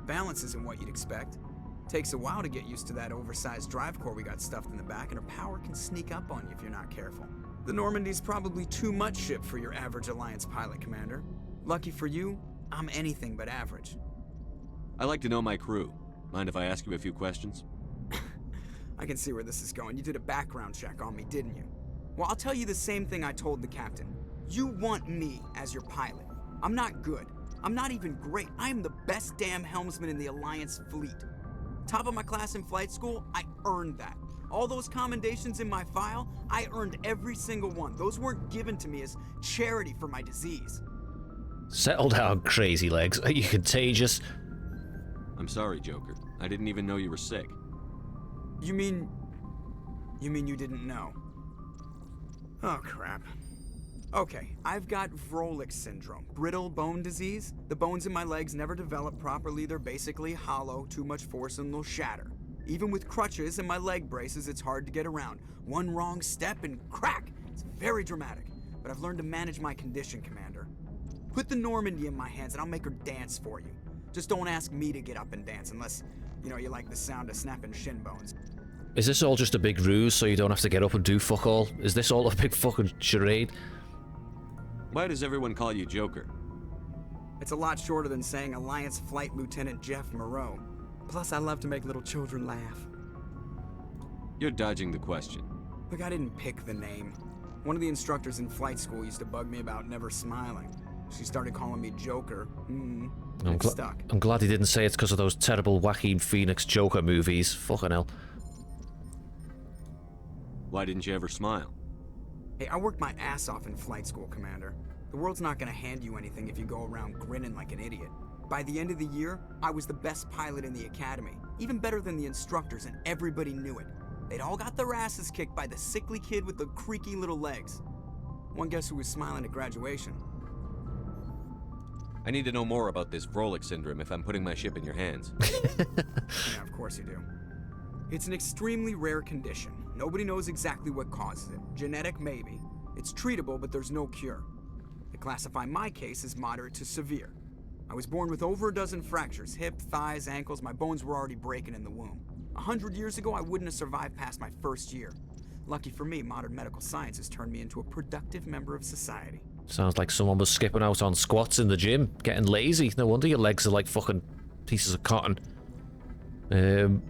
Balance isn't what you'd expect. Takes a while to get used to that oversized drive core we got stuffed in the back, and her power can sneak up on you if you're not careful. The Normandy's probably too much ship for your average Alliance pilot, Commander. Lucky for you, I'm anything but average. I like to know my crew. Mind if I ask you a few questions? I can see where this is going. You did a background check on me, didn't you? Well, I'll tell you the same thing I told the captain. You want me as your pilot. I'm not good. I'm not even great. I am the best damn helmsman in the Alliance fleet. Top of my class in flight school, I earned that. All those commendations in my file, I earned every single one. Those weren't given to me as charity for my disease. Settle down, crazy legs. Are you contagious? I'm sorry, Joker. I didn't even know you were sick. You mean you didn't know? Oh, crap. Okay, I've got Vrolik syndrome, brittle bone disease. The bones in my legs never develop properly. They're basically hollow, too much force and they'll shatter. Even with crutches and my leg braces, it's hard to get around. One wrong step and crack! It's very dramatic, but I've learned to manage my condition, Commander. Put the Normandy in my hands and I'll make her dance for you. Just don't ask me to get up and dance unless, you know, you like the sound of snapping shin bones. Is this all just a big ruse so you don't have to get up and do fuck all? Is this all a big fucking charade? Why does everyone call you Joker? It's a lot shorter than saying Alliance Flight Lieutenant Jeff Moreau. Plus, I love to make little children laugh. You're dodging the question. Look, I didn't pick the name. One of the instructors in flight school used to bug me about never smiling. She started calling me Joker. I'm stuck. I'm glad he didn't say it's because of those terrible Joaquin Phoenix Joker movies. Fucking hell. Why didn't you ever smile? Hey, I worked my ass off in flight school, Commander. The world's not gonna hand you anything if you go around grinning like an idiot. By the end of the year, I was the best pilot in the academy. Even better than the instructors, and everybody knew it. They'd all got their asses kicked by the sickly kid with the creaky little legs. One guess who was smiling at graduation? I need to know more about this Vrolik syndrome if I'm putting my ship in your hands. Yeah, of course you do. It's an extremely rare condition. Nobody knows exactly what causes it. Genetic, maybe. It's treatable, but there's no cure. They classify my case as moderate to severe. I was born with over a dozen fractures, hip, thighs, ankles. My bones were already breaking in the womb. 100 years ago, I wouldn't have survived past my first year. Lucky for me, modern medical science has turned me into a productive member of society. Sounds like someone was skipping out on squats in the gym, getting lazy. No wonder your legs are like fucking pieces of cotton. You're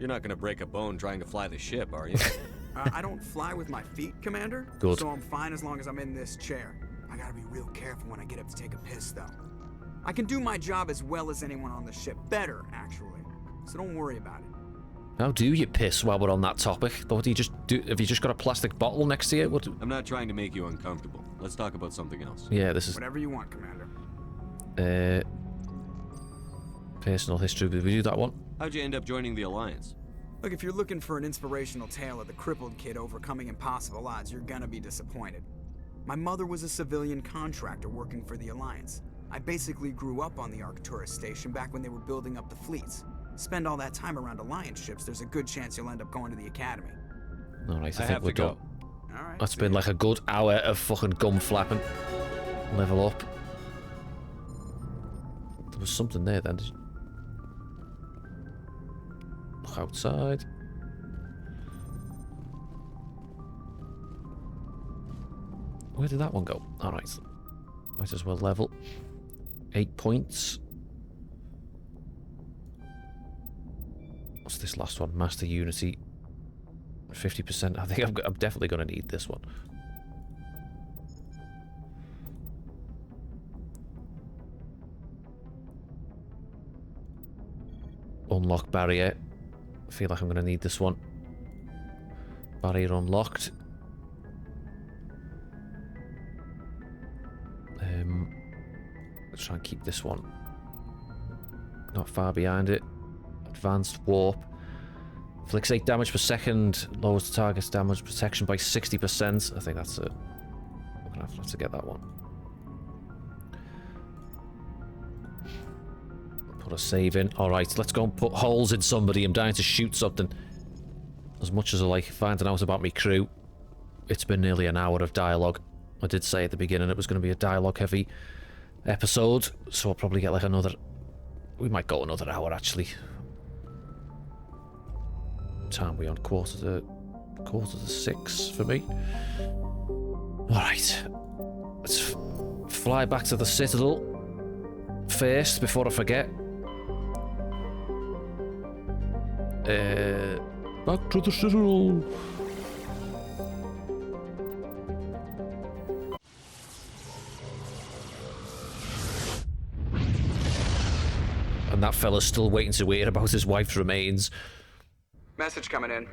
not gonna break a bone trying to fly the ship, are you? I don't fly with my feet, Commander. Good. So I'm fine as long as I'm in this chair. I gotta be real careful when I get up to take a piss, though. I can do my job as well as anyone on the ship. Better, actually. So don't worry about it. How do you piss while we're on that topic? What do you just do? Have you just got a plastic bottle next to you? What? I'm not trying to make you uncomfortable. Let's talk about something else. Yeah, this is... Whatever you want, Commander. Personal history. Did we do that one? How'd you end up joining the Alliance? Look, if you're looking for an inspirational tale of the crippled kid overcoming impossible odds, you're gonna be disappointed. My mother was a civilian contractor working for the Alliance. I basically grew up on the Arcturus station back when they were building up the fleets. Spend all that time around Alliance ships, there's a good chance you'll end up going to the Academy. Alright, I think have we're to go. done. Alright. That's been like a good hour of fucking gum flapping. Level up. There was something there then. Look outside. Where did that one go? Alright. Might as well level. 8 points. What's this last one? Master Unity. 50%. I think I'm definitely going to need this one. Unlock barrier. I feel like I'm going to need this one. Barrier unlocked. Let's try and keep this one not far behind it. Advanced warp. Inflicts 8 damage per second. Lowers the target's damage protection by 60%. I think that's it. I'm going to have to get that one. Put a save in. Alright, let's go and put holes in somebody. I'm dying to shoot something. As much as I like finding out about my crew, it's been nearly an hour of dialogue. I did say at the beginning it was going to be a dialogue heavy episode, so I'll probably get like another... We might go another hour actually. What time are we on? Quarter to 6 for me. Alright. Let's fly back to the Citadel first before I forget. Back to the Citadel. And that fella's still waiting to hear about his wife's remains. Message coming in.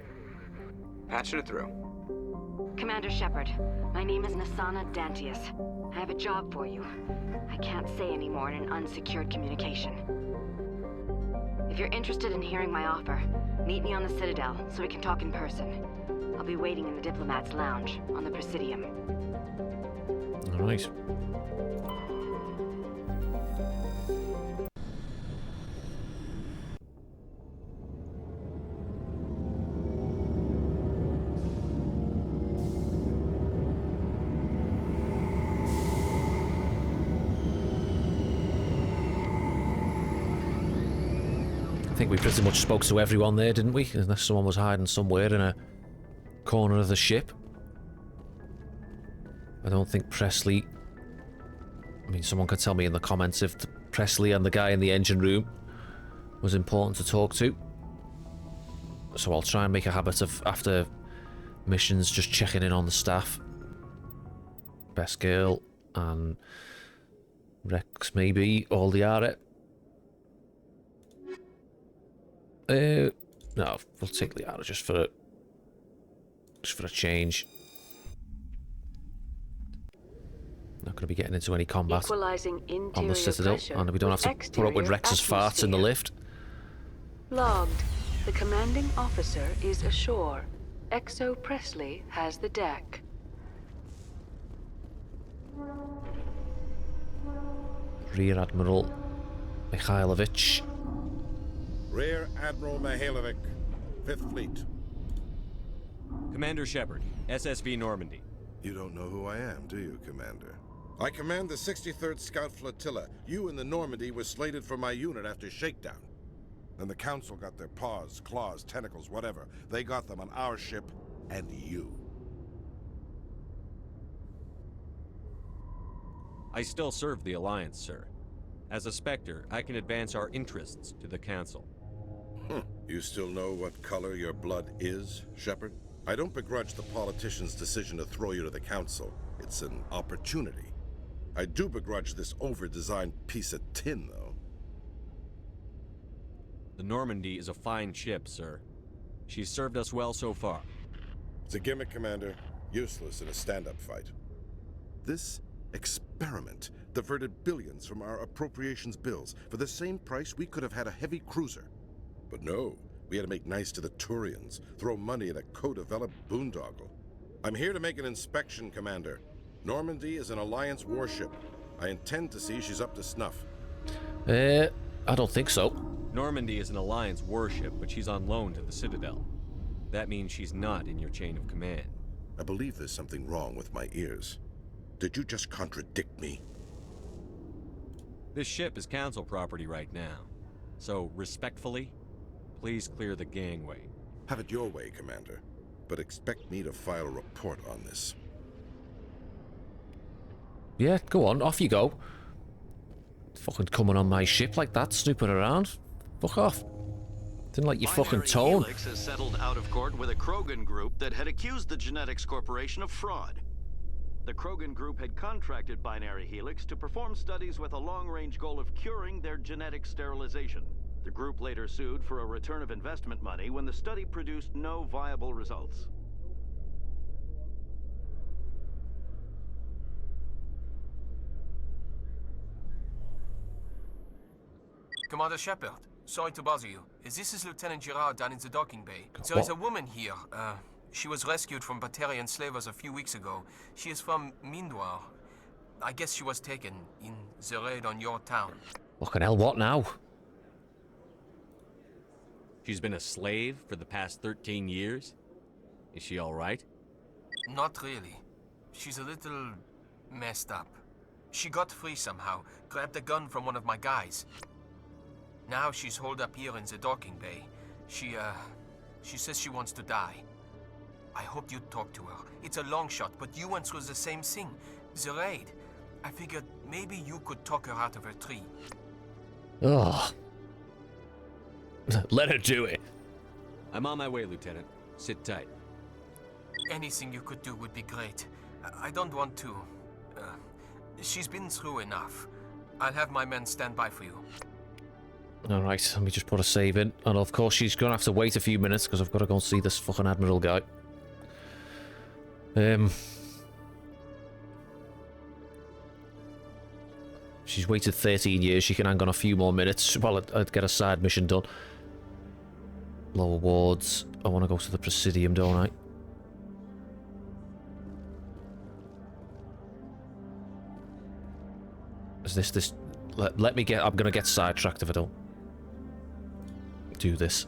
Patching it through. Commander Shepard, my name is Nasana Dantius. I have a job for you. I can't say any more in an unsecured communication. If you're interested in hearing my offer, meet me on the Citadel so we can talk in person. I'll be waiting in the Diplomat's Lounge on the Presidium. Alright. I think we pretty much spoke to everyone there, didn't we? Unless someone was hiding somewhere in a corner of the ship. I don't think Presley... I mean, someone could tell me in the comments if Presley and the guy in the engine room was important to talk to. So I'll try and make a habit of, after missions, just checking in on the staff. Best Girl and Rex, maybe, all the Ara. No, we'll take Liara just for a change. Not going to be getting into any combat on the Citadel, and we don't have to put up with Rex's farts in the lift. Logged. The commanding officer is ashore. Exo Presley has the deck. Rear Admiral Mikhailovich. Rear Admiral Mihailovic, 5th Fleet. Commander Shepard, SSV Normandy. You don't know who I am, do you, Commander? I command the 63rd Scout Flotilla. You and the Normandy were slated for my unit after shakedown. Then the Council got their paws, claws, tentacles, whatever. They got them on our ship and you. I still serve the Alliance, sir. As a Spectre, I can advance our interests to the Council. You still know what color your blood is, Shepard? I don't begrudge the politician's decision to throw you to the Council. It's an opportunity. I do begrudge this over-designed piece of tin, though. The Normandy is a fine ship, sir. She's served us well so far. It's a gimmick, Commander. Useless in a stand-up fight. This experiment diverted billions from our appropriations bills. For the same price, we could have had a heavy cruiser. But no, we had to make nice to the Turians, throw money at a co-developed boondoggle. I'm here to make an inspection, Commander. Normandy is an Alliance warship. I intend to see she's up to snuff. I don't think so. Normandy is an Alliance warship, but she's on loan to the Citadel. That means she's not in your chain of command. I believe there's something wrong with my ears. Did you just contradict me? This ship is Council property right now. So, respectfully, please clear the gangway. Have it your way, Commander. But expect me to file a report on this. Yeah, go on, off you go. Fucking coming on my ship like that, snooping around. Fuck off. Didn't like your fucking tone. Helix has settled out of court with a Krogan group that had accused the Genetics Corporation of fraud. The Krogan group had contracted Binary Helix to perform studies with a long-range goal of curing their genetic sterilization. The group later sued for a return of investment money when the study produced no viable results. Commander Shepard, sorry to bother you. This is Lieutenant Girard down in the docking bay. There is a woman here. She was rescued from Batarian slavers a few weeks ago. She is from Mindwar. I guess she was taken in the raid on your town. Fucking hell, what now? She's been a slave for the past 13 years? Is she alright? Not really. She's a little messed up. She got free somehow, grabbed a gun from one of my guys. Now she's holed up here in the docking bay. She says she wants to die. I hope you'd talk to her. It's a long shot, but you went through the same thing. The raid. I figured maybe you could talk her out of her tree. Ugh. Let her do it. I'm on my way, Lieutenant. Sit tight. Anything you could do would be great. I don't want to... she's been through enough. I'll have my men stand by for you. Alright, let me just put a save in. And of course she's going to have to wait a few minutes because I've got to go and see this fucking Admiral guy. She's waited 13 years. She can hang on a few more minutes. Well, I'd get a side mission done. Lower wards. I want to go to the Presidium, don't I? Is this... Let me get... I'm going to get sidetracked if I don't do this.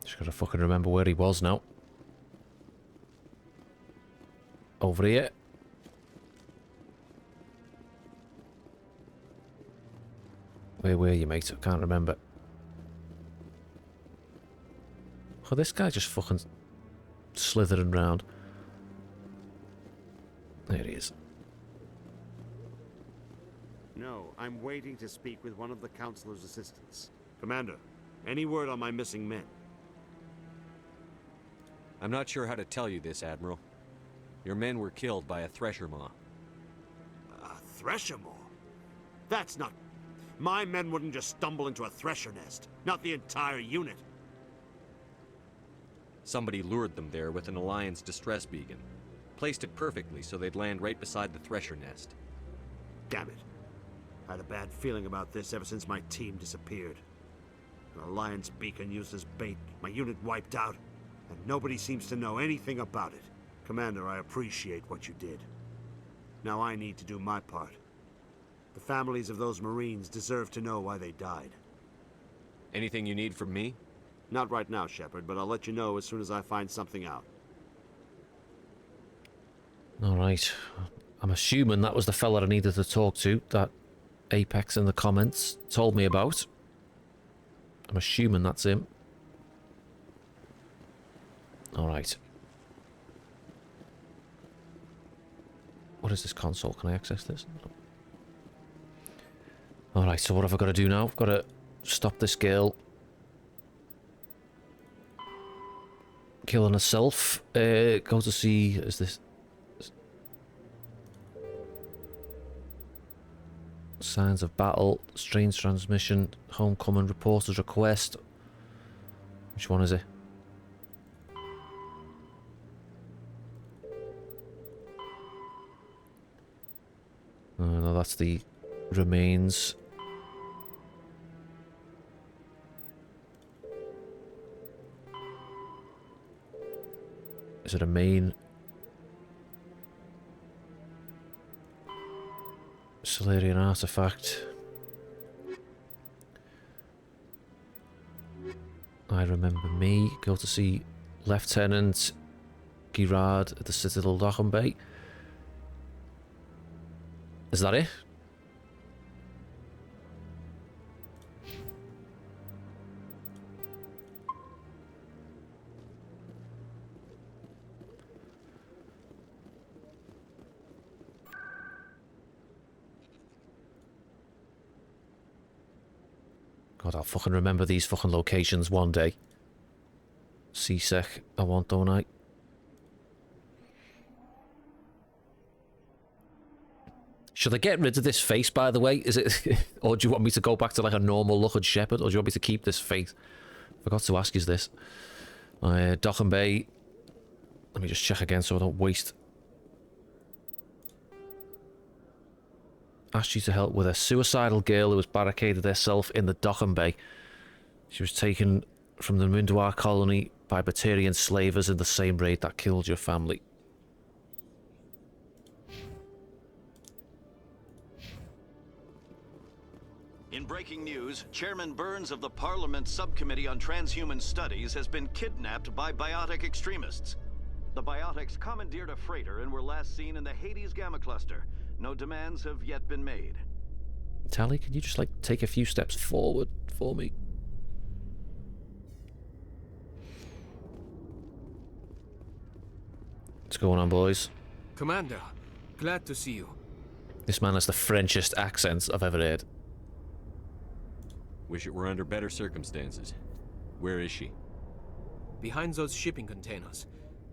Just gotta fucking remember where he was now. Over here. Where were you, mate? I can't remember. Oh, this guy just fucking slithering round. There he is. No, I'm waiting to speak with one of the Councilor's assistants. Commander, any word on my missing men? I'm not sure how to tell you this, Admiral. Your men were killed by a Thresher Maw. A Thresher Maw? That's not... My men wouldn't just stumble into a Thresher nest. Not the entire unit. Somebody lured them there with an Alliance distress beacon. Placed it perfectly so they'd land right beside the Thresher nest. Damn it. I had a bad feeling about this ever since my team disappeared. An Alliance beacon used as bait. My unit wiped out. and nobody seems to know anything about it. Commander, I appreciate what you did. Now I need to do my part. The families of those Marines deserve to know why they died. Anything you need from me? Not right now, Shepard, but I'll let you know as soon as I find something out. Alright. I'm assuming that was the fella I needed to talk to, that Apex in the comments told me about. I'm assuming that's him. Alright. What is this console? Can I access this? Alright, so what have I got to do now? I've got to stop this girl killing herself. Go to see... Is this... Signs of battle, strange transmission, homecoming, reporter's request. Which one is it? Oh, no, that's the remains. Is it a main? Solarian artifact. I remember me. Go to see Lieutenant Girard at the Citadel Dockham Bay. Is that it? God, I'll fucking remember these fucking locations one day. CSEC, I want, don't I? Should I get rid of this face, by the way? Is it, or do you want me to go back to like a normal look at Shepard, or do you want me to keep this face? Forgot to ask you this. Dockham Bay. Let me just check again so I don't waste. Asked you to help with a suicidal girl who was barricaded herself in the Dockham Bay. She was taken from the Mindwar colony by Batarian slavers in the same raid that killed your family. In breaking news, Chairman Burns of the Parliament Subcommittee on Transhuman Studies has been kidnapped by biotic extremists. The biotics commandeered a freighter and were last seen in the Hades Gamma Cluster. No demands have yet been made. Tally, can you just like take a few steps forward for me? What's going on, boys? Commander, glad to see you. This man has the Frenchest accents I've ever heard. Wish it were under better circumstances. Where is she? Behind those shipping containers.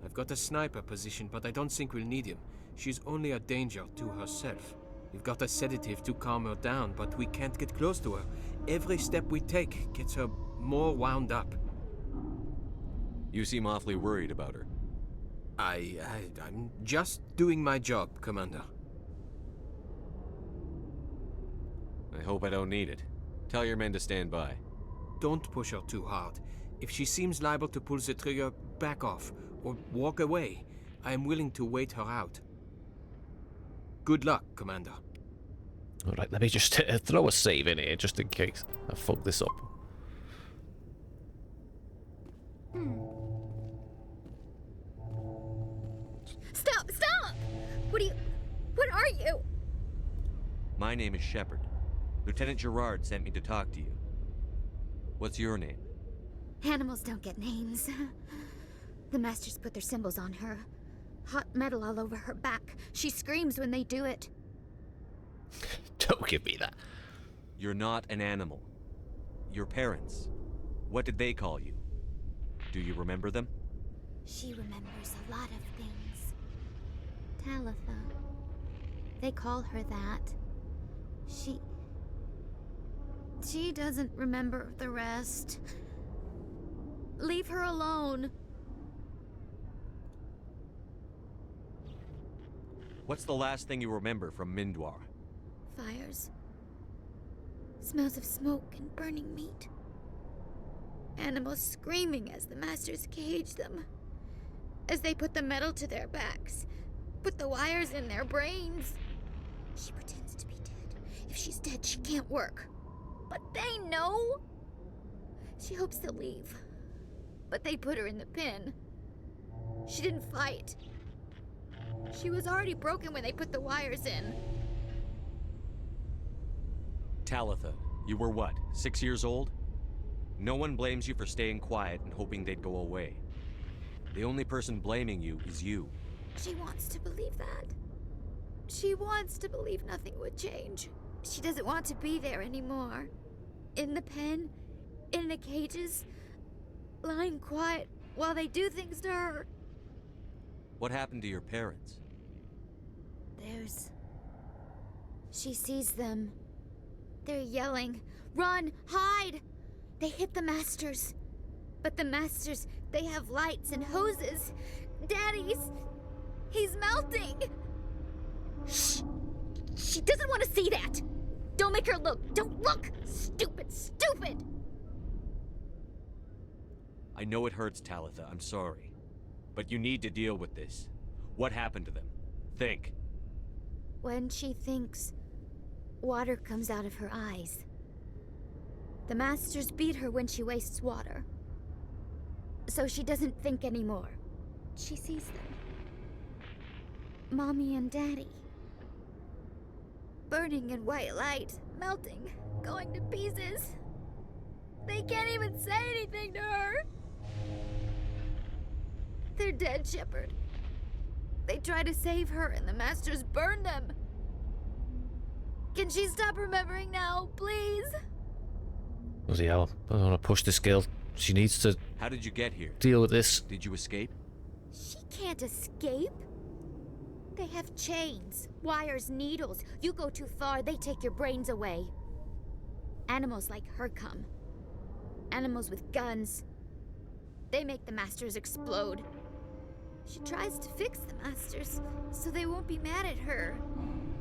I've got a sniper position, but I don't think we'll need him. She's only a danger to herself. We've got a sedative to calm her down, but we can't get close to her. Every step we take gets her more wound up. You seem awfully worried about her. I'm just doing my job, Commander. I hope I don't need it. Tell your men to stand by. Don't push her too hard. If she seems liable to pull the trigger, back off, or walk away. I am willing to wait her out. Good luck, Commander. Alright, let me just throw a save in here, just in case I fuck this up. Stop! Stop! What are you? My name is Shepard. Lieutenant Girard sent me to talk to you. What's your name? Animals don't get names. The Masters put their symbols on her. Hot metal all over her back. She screams when they do it. Don't give me that. You're not an animal. Your parents. What did they call you? Do you remember them? She remembers a lot of things. Talitha. They call her that. She doesn't remember the rest. Leave her alone. What's the last thing you remember from Mindwar? Fires. Smells of smoke and burning meat. animals screaming as the masters cage them. As they put the metal to their backs, put the wires in their brains. She pretends to be dead. If she's dead, she can't work. But they know. She hopes they'll leave. But they put her in the pen. She didn't fight. She was already broken when they put the wires in. Talitha, you were what, 6 years old? No one blames you for staying quiet and hoping they'd go away. The only person blaming you is you. She wants to believe that. She wants to believe nothing would change. She doesn't want to be there anymore. In the pen, in the cages, lying quiet while they do things to her. What happened to your parents? She sees them. They're yelling, "Run! Hide!" They hit the masters. But the masters, they have lights and hoses. He's melting! Shh! She doesn't want to see that! Don't make her look! Don't look! Stupid! Stupid! I know it hurts, Talitha, I'm sorry. But you need to deal with this. What happened to them? Think. When she thinks, water comes out of her eyes. The masters beat her when she wastes water. So she doesn't think anymore. She sees them. Mommy and Daddy. Burning in white light, melting, going to pieces. They can't even say anything to her. They're dead, Shepard. They try to save her and the masters burn them. Can she stop remembering now, please? Bloody hell. I don't want to push this girl. She needs to... How did you get here? Deal with this. Did you escape? She can't escape. They have chains, wires, needles. You go too far, they take your brains away. Animals like her come. Animals with guns. They make the masters explode. She tries to fix the masters, so they won't be mad at her.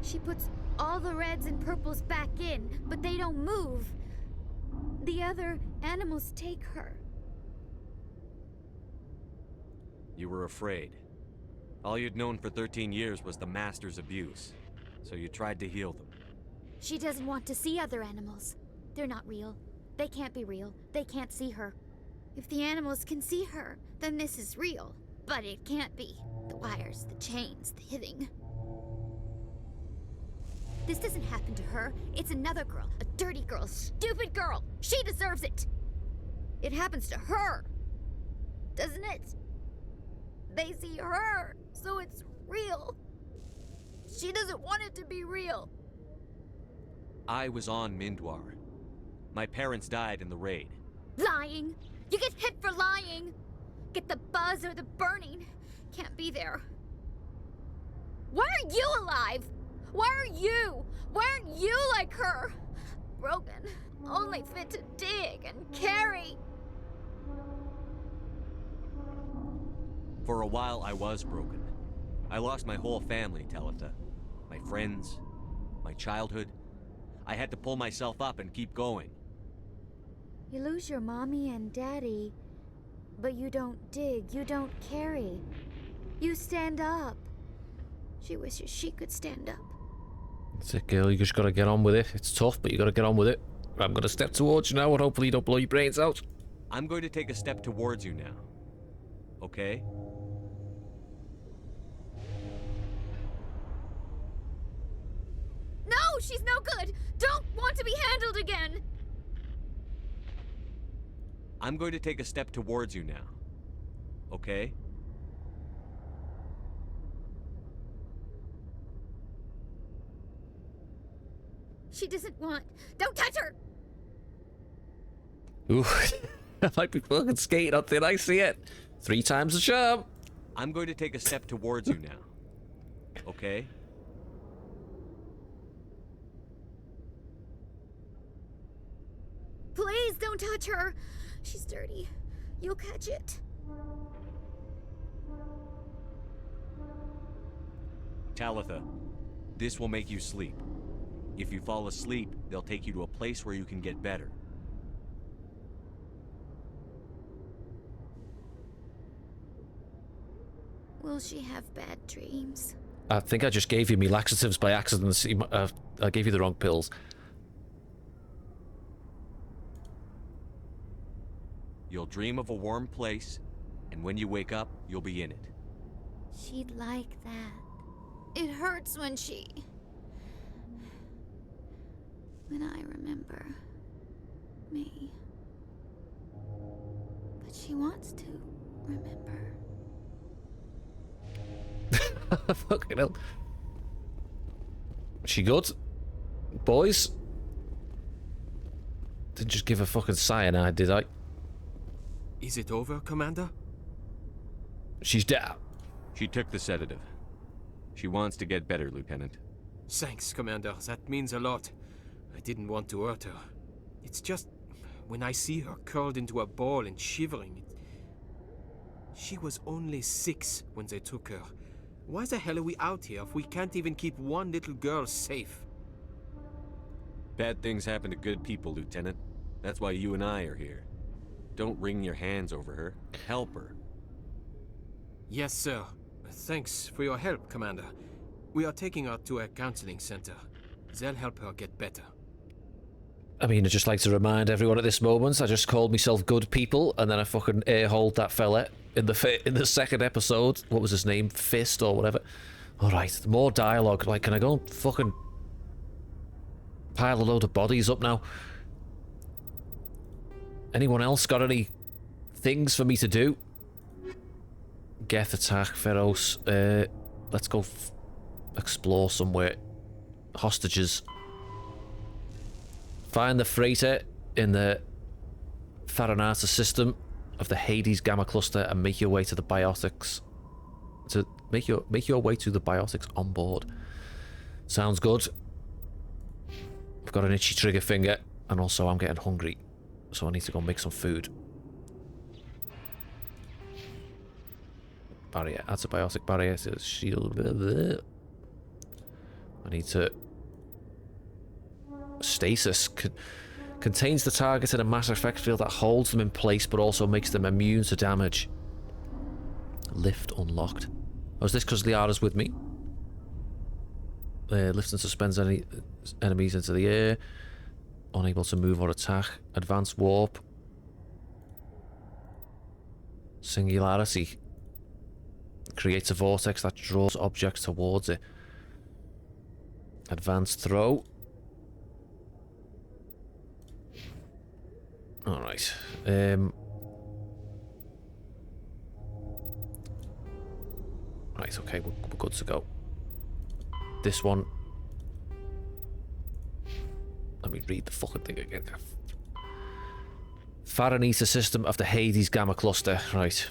She puts all the reds and purples back in, but they don't move. The other animals take her. You were afraid. All you'd known for 13 years was the Master's abuse, so you tried to heal them. She doesn't want to see other animals. They're not real. They can't be real. They can't see her. If the animals can see her, then this is real. But it can't be. The wires, the chains, the hitting. This doesn't happen to her. It's another girl. A dirty girl. A stupid girl. She deserves it. It happens to her. Doesn't it? They see her, so it's real. She doesn't want it to be real. I was on Mindwar. My parents died in the raid. Lying. You get hit for lying. Get the buzz or the burning. Can't be there. Why are you alive? Why are you? Why aren't you like her? Broken. Only fit to dig and carry. For a while, I was broken. I lost my whole family, Talitha. My friends, my childhood. I had to pull myself up and keep going. You lose your mommy and daddy, but you don't dig, you don't carry. You stand up. She wishes she could stand up. That's it, girl. You just gotta get on with it. It's tough, but you gotta get on with it. I'm gonna step towards you now, and hopefully you don't blow your brains out. I'm going to take a step towards you now. Okay? No, she's no good. Don't want to be handled again. I'm going to take a step towards you now. Okay? She doesn't want. Don't touch her! Ooh, I might be fucking skating on thin ice here. 3 times the charm. I'm going to take a step towards you now. Okay? Please don't touch her. She's dirty. You'll catch it. Talitha, this will make you sleep. If you fall asleep, they'll take you to a place where you can get better. Will she have bad dreams? I think I just gave you me laxatives by accident. I gave you the wrong pills. You'll dream of a warm place, and when you wake up, you'll be in it. She'd like that. It hurts when I remember me. But she wants to remember. Fucking hell. She good? Boys? Didn't just give her fucking cyanide, did I? Is it over, Commander? She's down. She took the sedative. She wants to get better, Lieutenant. Thanks, Commander. That means a lot. I didn't want to hurt her. It's just... when I see her curled into a ball and shivering... She was only 6 when they took her. Why the hell are we out here if we can't even keep one little girl safe? Bad things happen to good people, Lieutenant. That's why you and I are here. Don't wring your hands over her. Help her. Yes, sir. Thanks for your help, Commander. We are taking her to a counseling center. They'll help her get better. I mean, I'd just like to remind everyone at this moment, I just called myself good people, and then I fucking air-holed that fella in the second episode. What was his name? Fist or whatever. Alright, more dialogue. Like, can I go and fucking pile a load of bodies up now? Anyone else got any things for me to do? Geth attack, Feros. Let's go explore somewhere. Hostages. Find the freighter in the Faranata system of the Hades Gamma Cluster and make your way to the biotics. To make your way to the biotics on board. Sounds good. I've got an itchy trigger finger, and also I'm getting hungry, so I need to go make some food. Barrier, antibiotic barrier, shield. I need to... Stasis contains the target in a matter effect field that holds them in place but also makes them immune to damage. Lift unlocked. Oh, is this because Liara's with me? Lifts and suspends any enemies into the air. Unable to move or attack. Advanced warp. Singularity. Creates a vortex that draws objects towards it. Advanced throw. Alright. Right, okay, we're good to go. This one. Let me read the fucking thing again. Faranita system of the Hades Gamma Cluster. Right.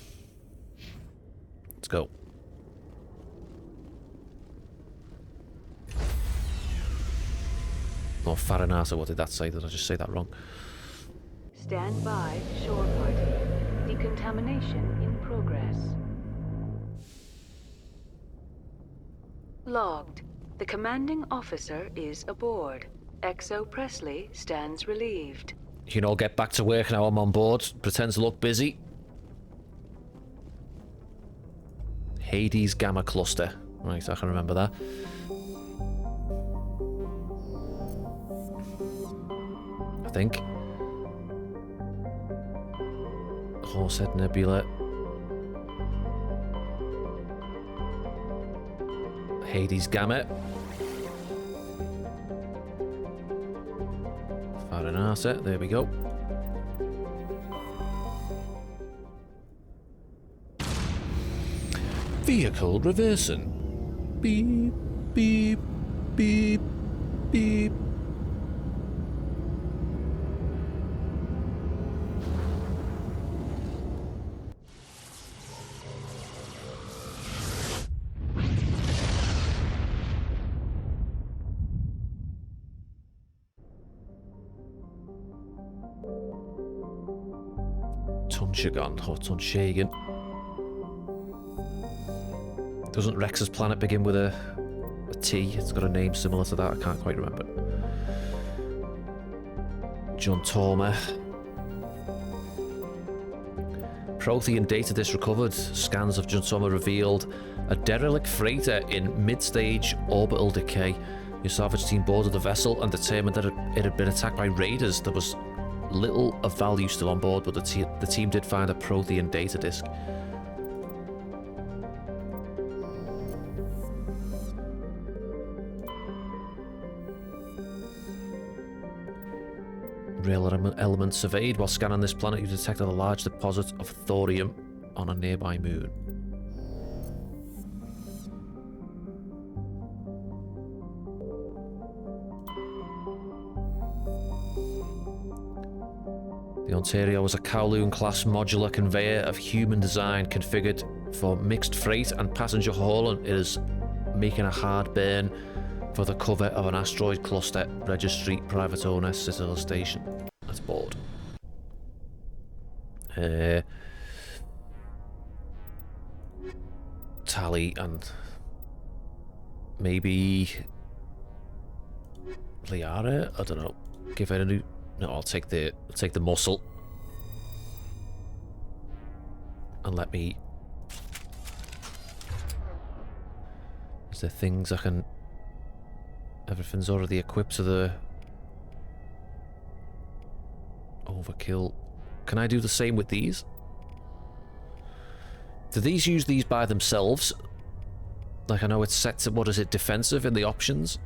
Let's go. Or Faranata, what did that say? Did I just say that wrong? Stand by, shore party. Decontamination in progress. Logged. The commanding officer is aboard. XO Presley stands relieved. You can all get back to work now. I'm on board. Pretend to look busy. Hades Gamma Cluster. Right, I can remember that. I think. Horsehead Nebula. Hades Gamma. Faranata, there we go. Vehicle reversing. Beep, beep, beep, beep. Tunshagon or Tunshagan. Doesn't Rex's planet begin with a T? It's got a name similar to that. I can't quite remember. John Torma. Prothean data disk recovered. Scans of Junsoma revealed a derelict freighter in mid-stage orbital decay. Your salvage team boarded the vessel and determined that it had been attacked by raiders. There was little of value still on board, but the team did find a Prothean data disk. Real elements surveyed. While scanning this planet, you detected a large deposit of thorium on a nearby moon. The Ontario was a Kowloon-class modular conveyor of human design configured for mixed freight and passenger haul, and it is making a hard burn for the cover of an asteroid cluster. Registry, private owner, Citadel Station. That's bored. Tally and maybe Liara? I don't know. Give her a new... No, I'll take the muscle. And let me... Is there things I can... Everything's already equipped to the... Overkill. Can I do the same with these? Do these use these by themselves? Like, I know it's set to, what is it, defensive in the options?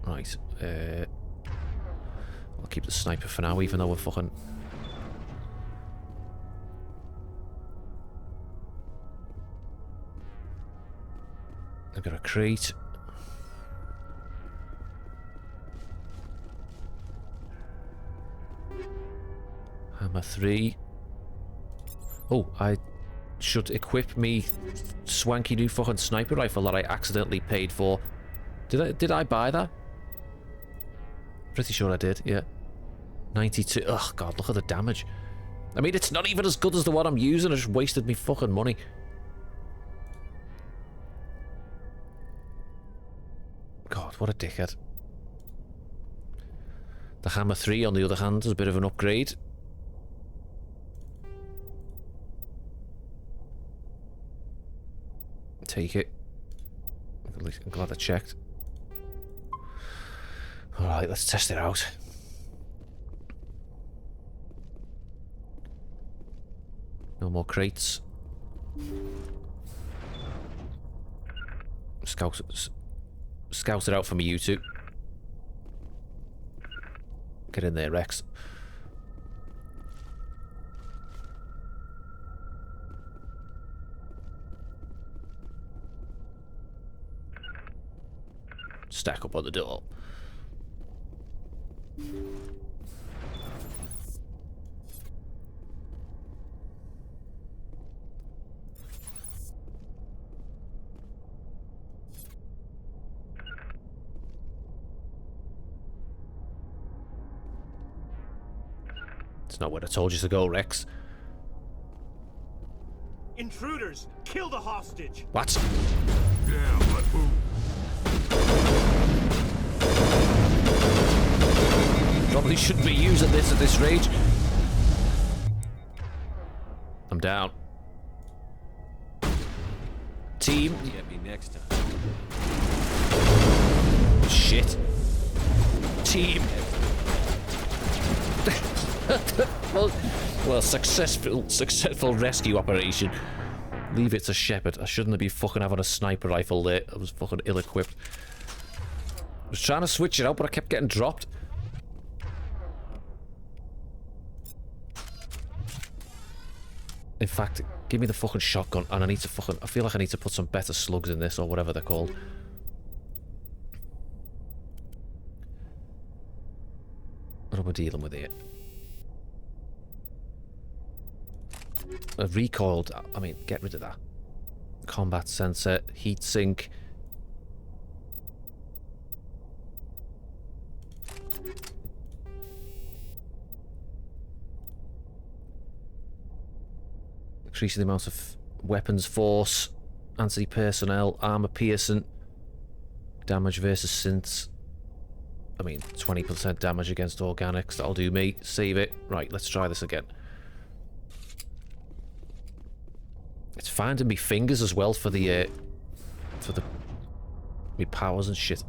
Right, I'll keep the sniper for now, even though we're fucking... I've got a crate. Hammer 3. Oh, I should equip me swanky new fucking sniper rifle that I accidentally paid for. Did I buy that? Pretty sure I did, yeah. 92. Oh god, look at the damage. I mean, it's not even as good as the one I'm using. I just wasted me fucking money. God, what a dickhead. The Hammer 3, on the other hand, is a bit of an upgrade. Take it. I'm glad I checked. Alright, let's test it out. No more crates. Scout it out for me, you two. Get in there, Rex. Stack up on the door. It's not what I told you to go, Rex. Intruders! Kill the hostage! What? Damn, but who? Probably shouldn't be using this at this rage. I'm down. Team. Get me next time. Shit. Team. well, successful rescue operation. Leave it to Shepard. I shouldn't have been fucking having a sniper rifle there. I was fucking ill-equipped. I was trying to switch it out, but I kept getting dropped. In fact, give me the fucking shotgun, and I need to fucking... I feel like I need to put some better slugs in this, or whatever they're called. What am I dealing with here? A recoiled... I mean, get rid of that. Combat sensor, heat sink. Increasing the amount of weapons force, anti-personnel, armor piercing, damage versus synths. I mean, 20% damage against organics. That'll do me. Save it. Right, let's try this again. finding me fingers as well for the me powers and shit.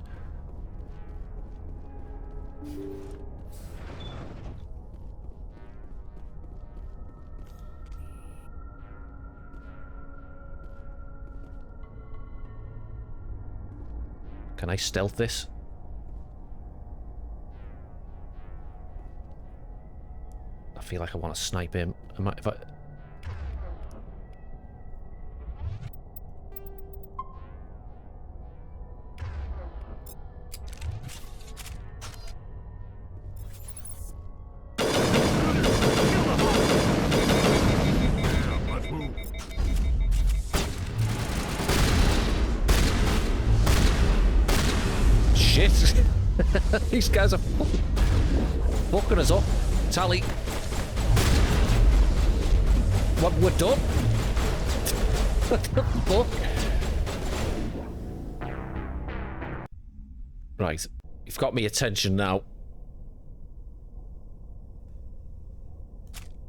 Can I stealth this? I feel like I want to snipe him. If I... Shit! These guys are fucking us up. Tally. What, we're done? What the fuck? Right, you've got me attention now.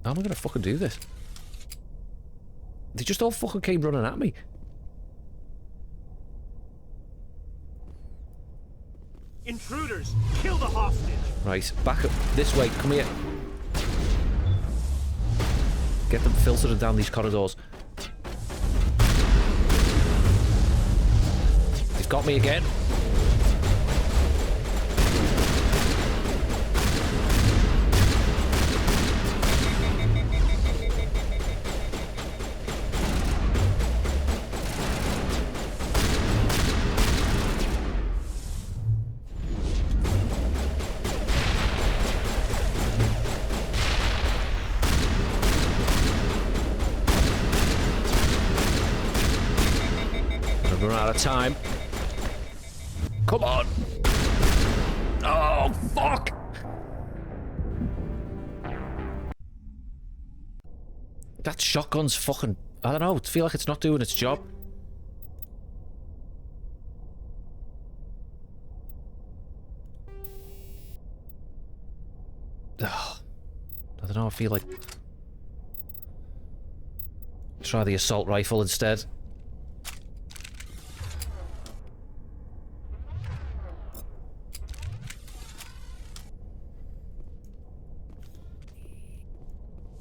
How am I gonna fucking do this? They just all fucking came running at me. Intruders! Kill the hostage! Right, back up this way. Come here. Get them filtering down these corridors. They've got me again. Run out of time. Come on. Oh, fuck. That shotgun's fucking... I don't know. I feel like it's not doing its job. Ugh. I don't know. I feel like... Try the assault rifle instead.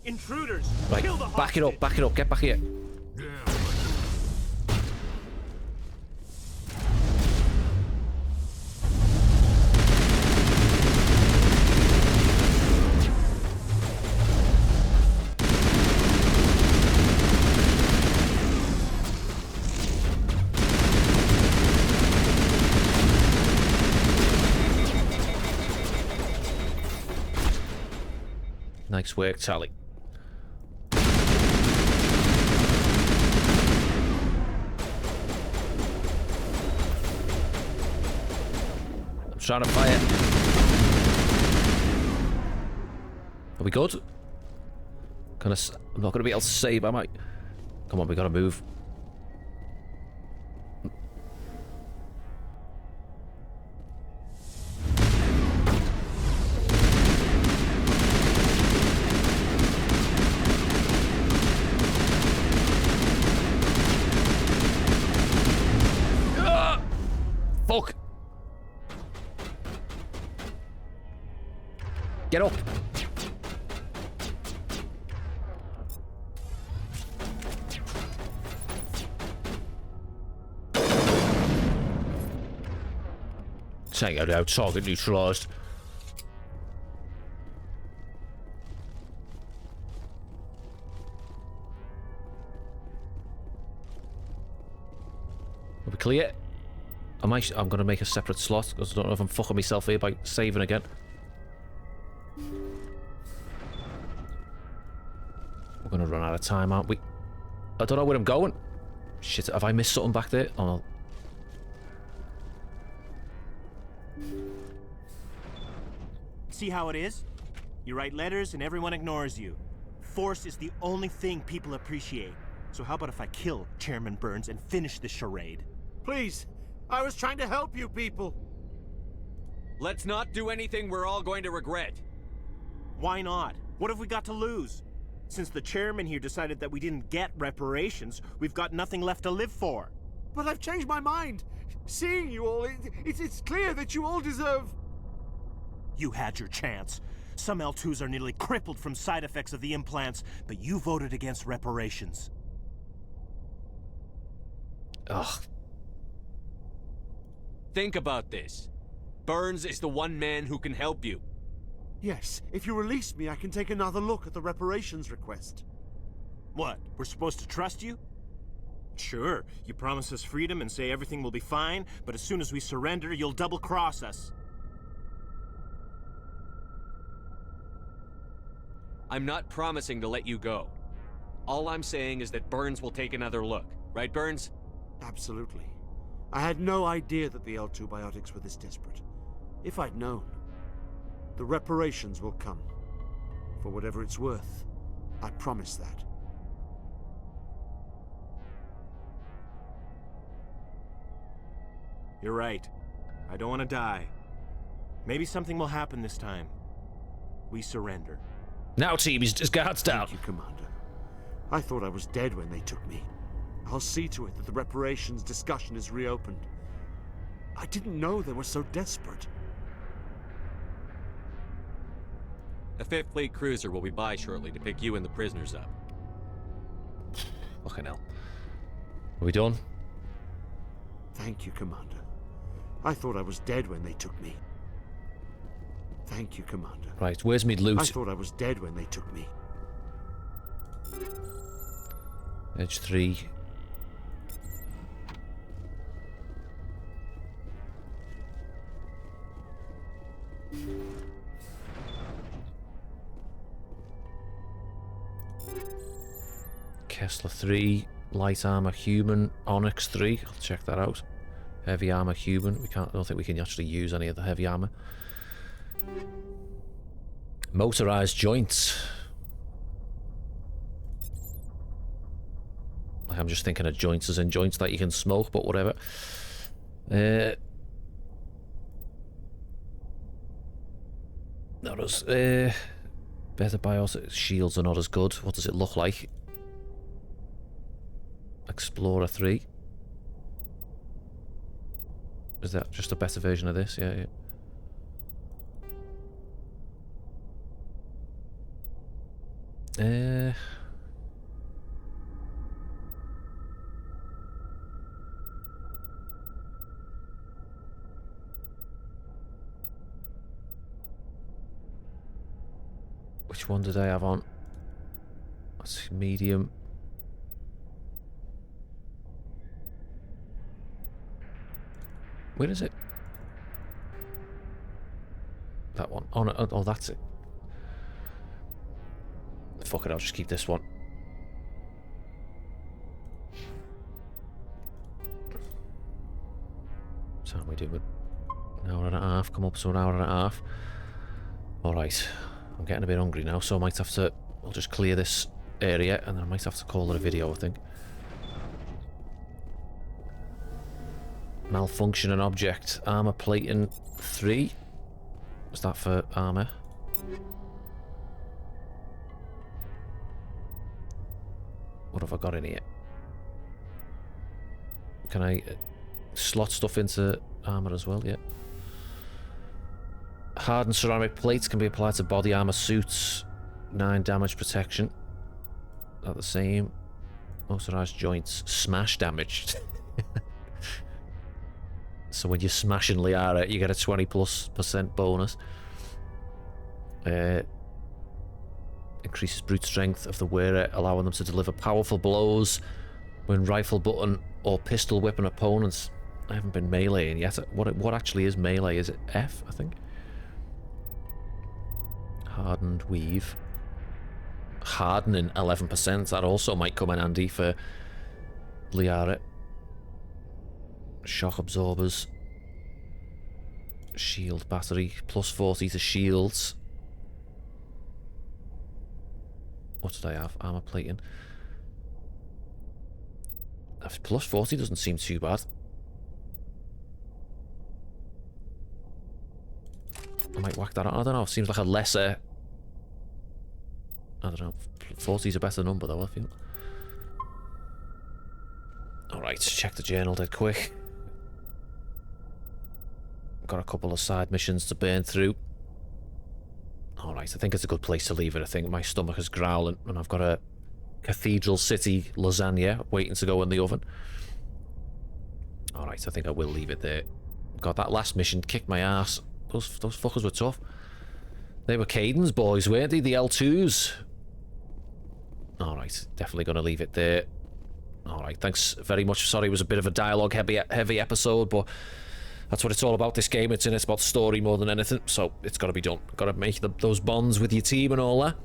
Intruders! Right, Kill the back it up, get back here. Nice work, Tally. Trying to fire. Are we good? I'm not gonna be able to save, am I? Come on, we gotta move. Fuck! Get up! Take it out, target neutralized. Are we clear? I'm gonna make a separate slot because I don't know if I'm fucking myself here by saving again. We're gonna run out of time, aren't we? I don't know where I'm going. Shit, have I missed something back there? Oh no. See how it is? You write letters and everyone ignores you. Force is the only thing people appreciate. So how about if I kill Chairman Burns and finish this charade? Please, I was trying to help you people. Let's not do anything we're all going to regret. Why not? What have we got to lose? Since the chairman here decided that we didn't get reparations, we've got nothing left to live for. But I've changed my mind. Seeing you all, it's clear that you all deserve... You had your chance. Some L2s are nearly crippled from side effects of the implants, but you voted against reparations. Ugh. Think about this. Burns is the one man who can help you. Yes, if you release me, I can take another look at the reparations request. What, we're supposed to trust you? Sure, you promise us freedom and say everything will be fine, but as soon as we surrender, you'll double-cross us. I'm not promising to let you go. All I'm saying is that Burns will take another look. Right, Burns? Absolutely. I had no idea that the L2 biotics were this desperate. If I'd known, the reparations will come. For whatever it's worth, I promise that. You're right. I don't want to die. Maybe something will happen this time. We surrender. Now, team, his guard's down. Thank you, Commander. I thought I was dead when they took me. I'll see to it that the reparations discussion is reopened. I didn't know they were so desperate. A 5th Fleet cruiser will be by shortly to pick you and the prisoners up. Fucking hell. Are we done? Thank you, Commander. I thought I was dead when they took me. Thank you, Commander. Right, where's me loot? I thought I was dead when they took me. Edge 3. Kessler 3, light armor human, Onyx 3, I'll check that out. Heavy armor human, I don't think we can actually use any of the heavy armor. Motorized joints. Like, I'm just thinking of joints as in joints that you can smoke, but whatever. Not as better BIOS shields are not as good. What does it look like? Explorer 3. Is that just a better version of this? Yeah. Which one did I have on? That's medium. Where is it? That one. Oh, no, oh, that's it. Fuck it, I'll just keep this one. So we do an hour and a half, come up to an hour and a half. Alright, I'm getting a bit hungry now, so I might have to, I'll just clear this area and then I might have to call it a video, I think. Malfunction an object. Armor plating 3. Is that for armor? What have I got in here? Can I slot stuff into armor as well? Yeah. Hardened ceramic plates can be applied to body armor suits. 9 damage protection. Is that the same? Motorized joints. Smash damage. So when you're smashing Liara, you get a 20+% bonus. Increases brute strength of the wearer, allowing them to deliver powerful blows when rifle button or pistol whipping opponents. I haven't been meleeing yet. What actually is melee? Is it F, I think? Hardened weave. Hardening 11%. That also might come in handy for Liara. Shock absorbers. Shield battery. +40 to shields. What did I have? Armor plating. +40 doesn't seem too bad. I might whack that on. I don't know. Seems like a lesser I don't know. 40's a better number though, I feel. Alright, check the journal dead quick. Got a couple of side missions to burn through. Alright, I think it's a good place to leave it. I think my stomach is growling and I've got a Cathedral City lasagna waiting to go in the oven. Alright, I think I will leave it there. God, that last mission kicked my ass. Those fuckers were tough. They were Caden's boys, weren't they? The L2s. Alright, definitely going to leave it there. Alright, thanks very much. Sorry, it was a bit of a dialogue heavy episode, but that's what it's all about, this game. It's about story more than anything, so it's got to be done. Got to make those bonds with your team and all that.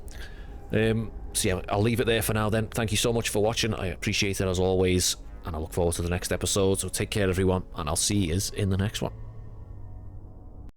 So yeah, I'll leave it there for now then. Thank you so much for watching. I appreciate it as always, and I look forward to the next episode. So take care everyone, and I'll see you in the next one.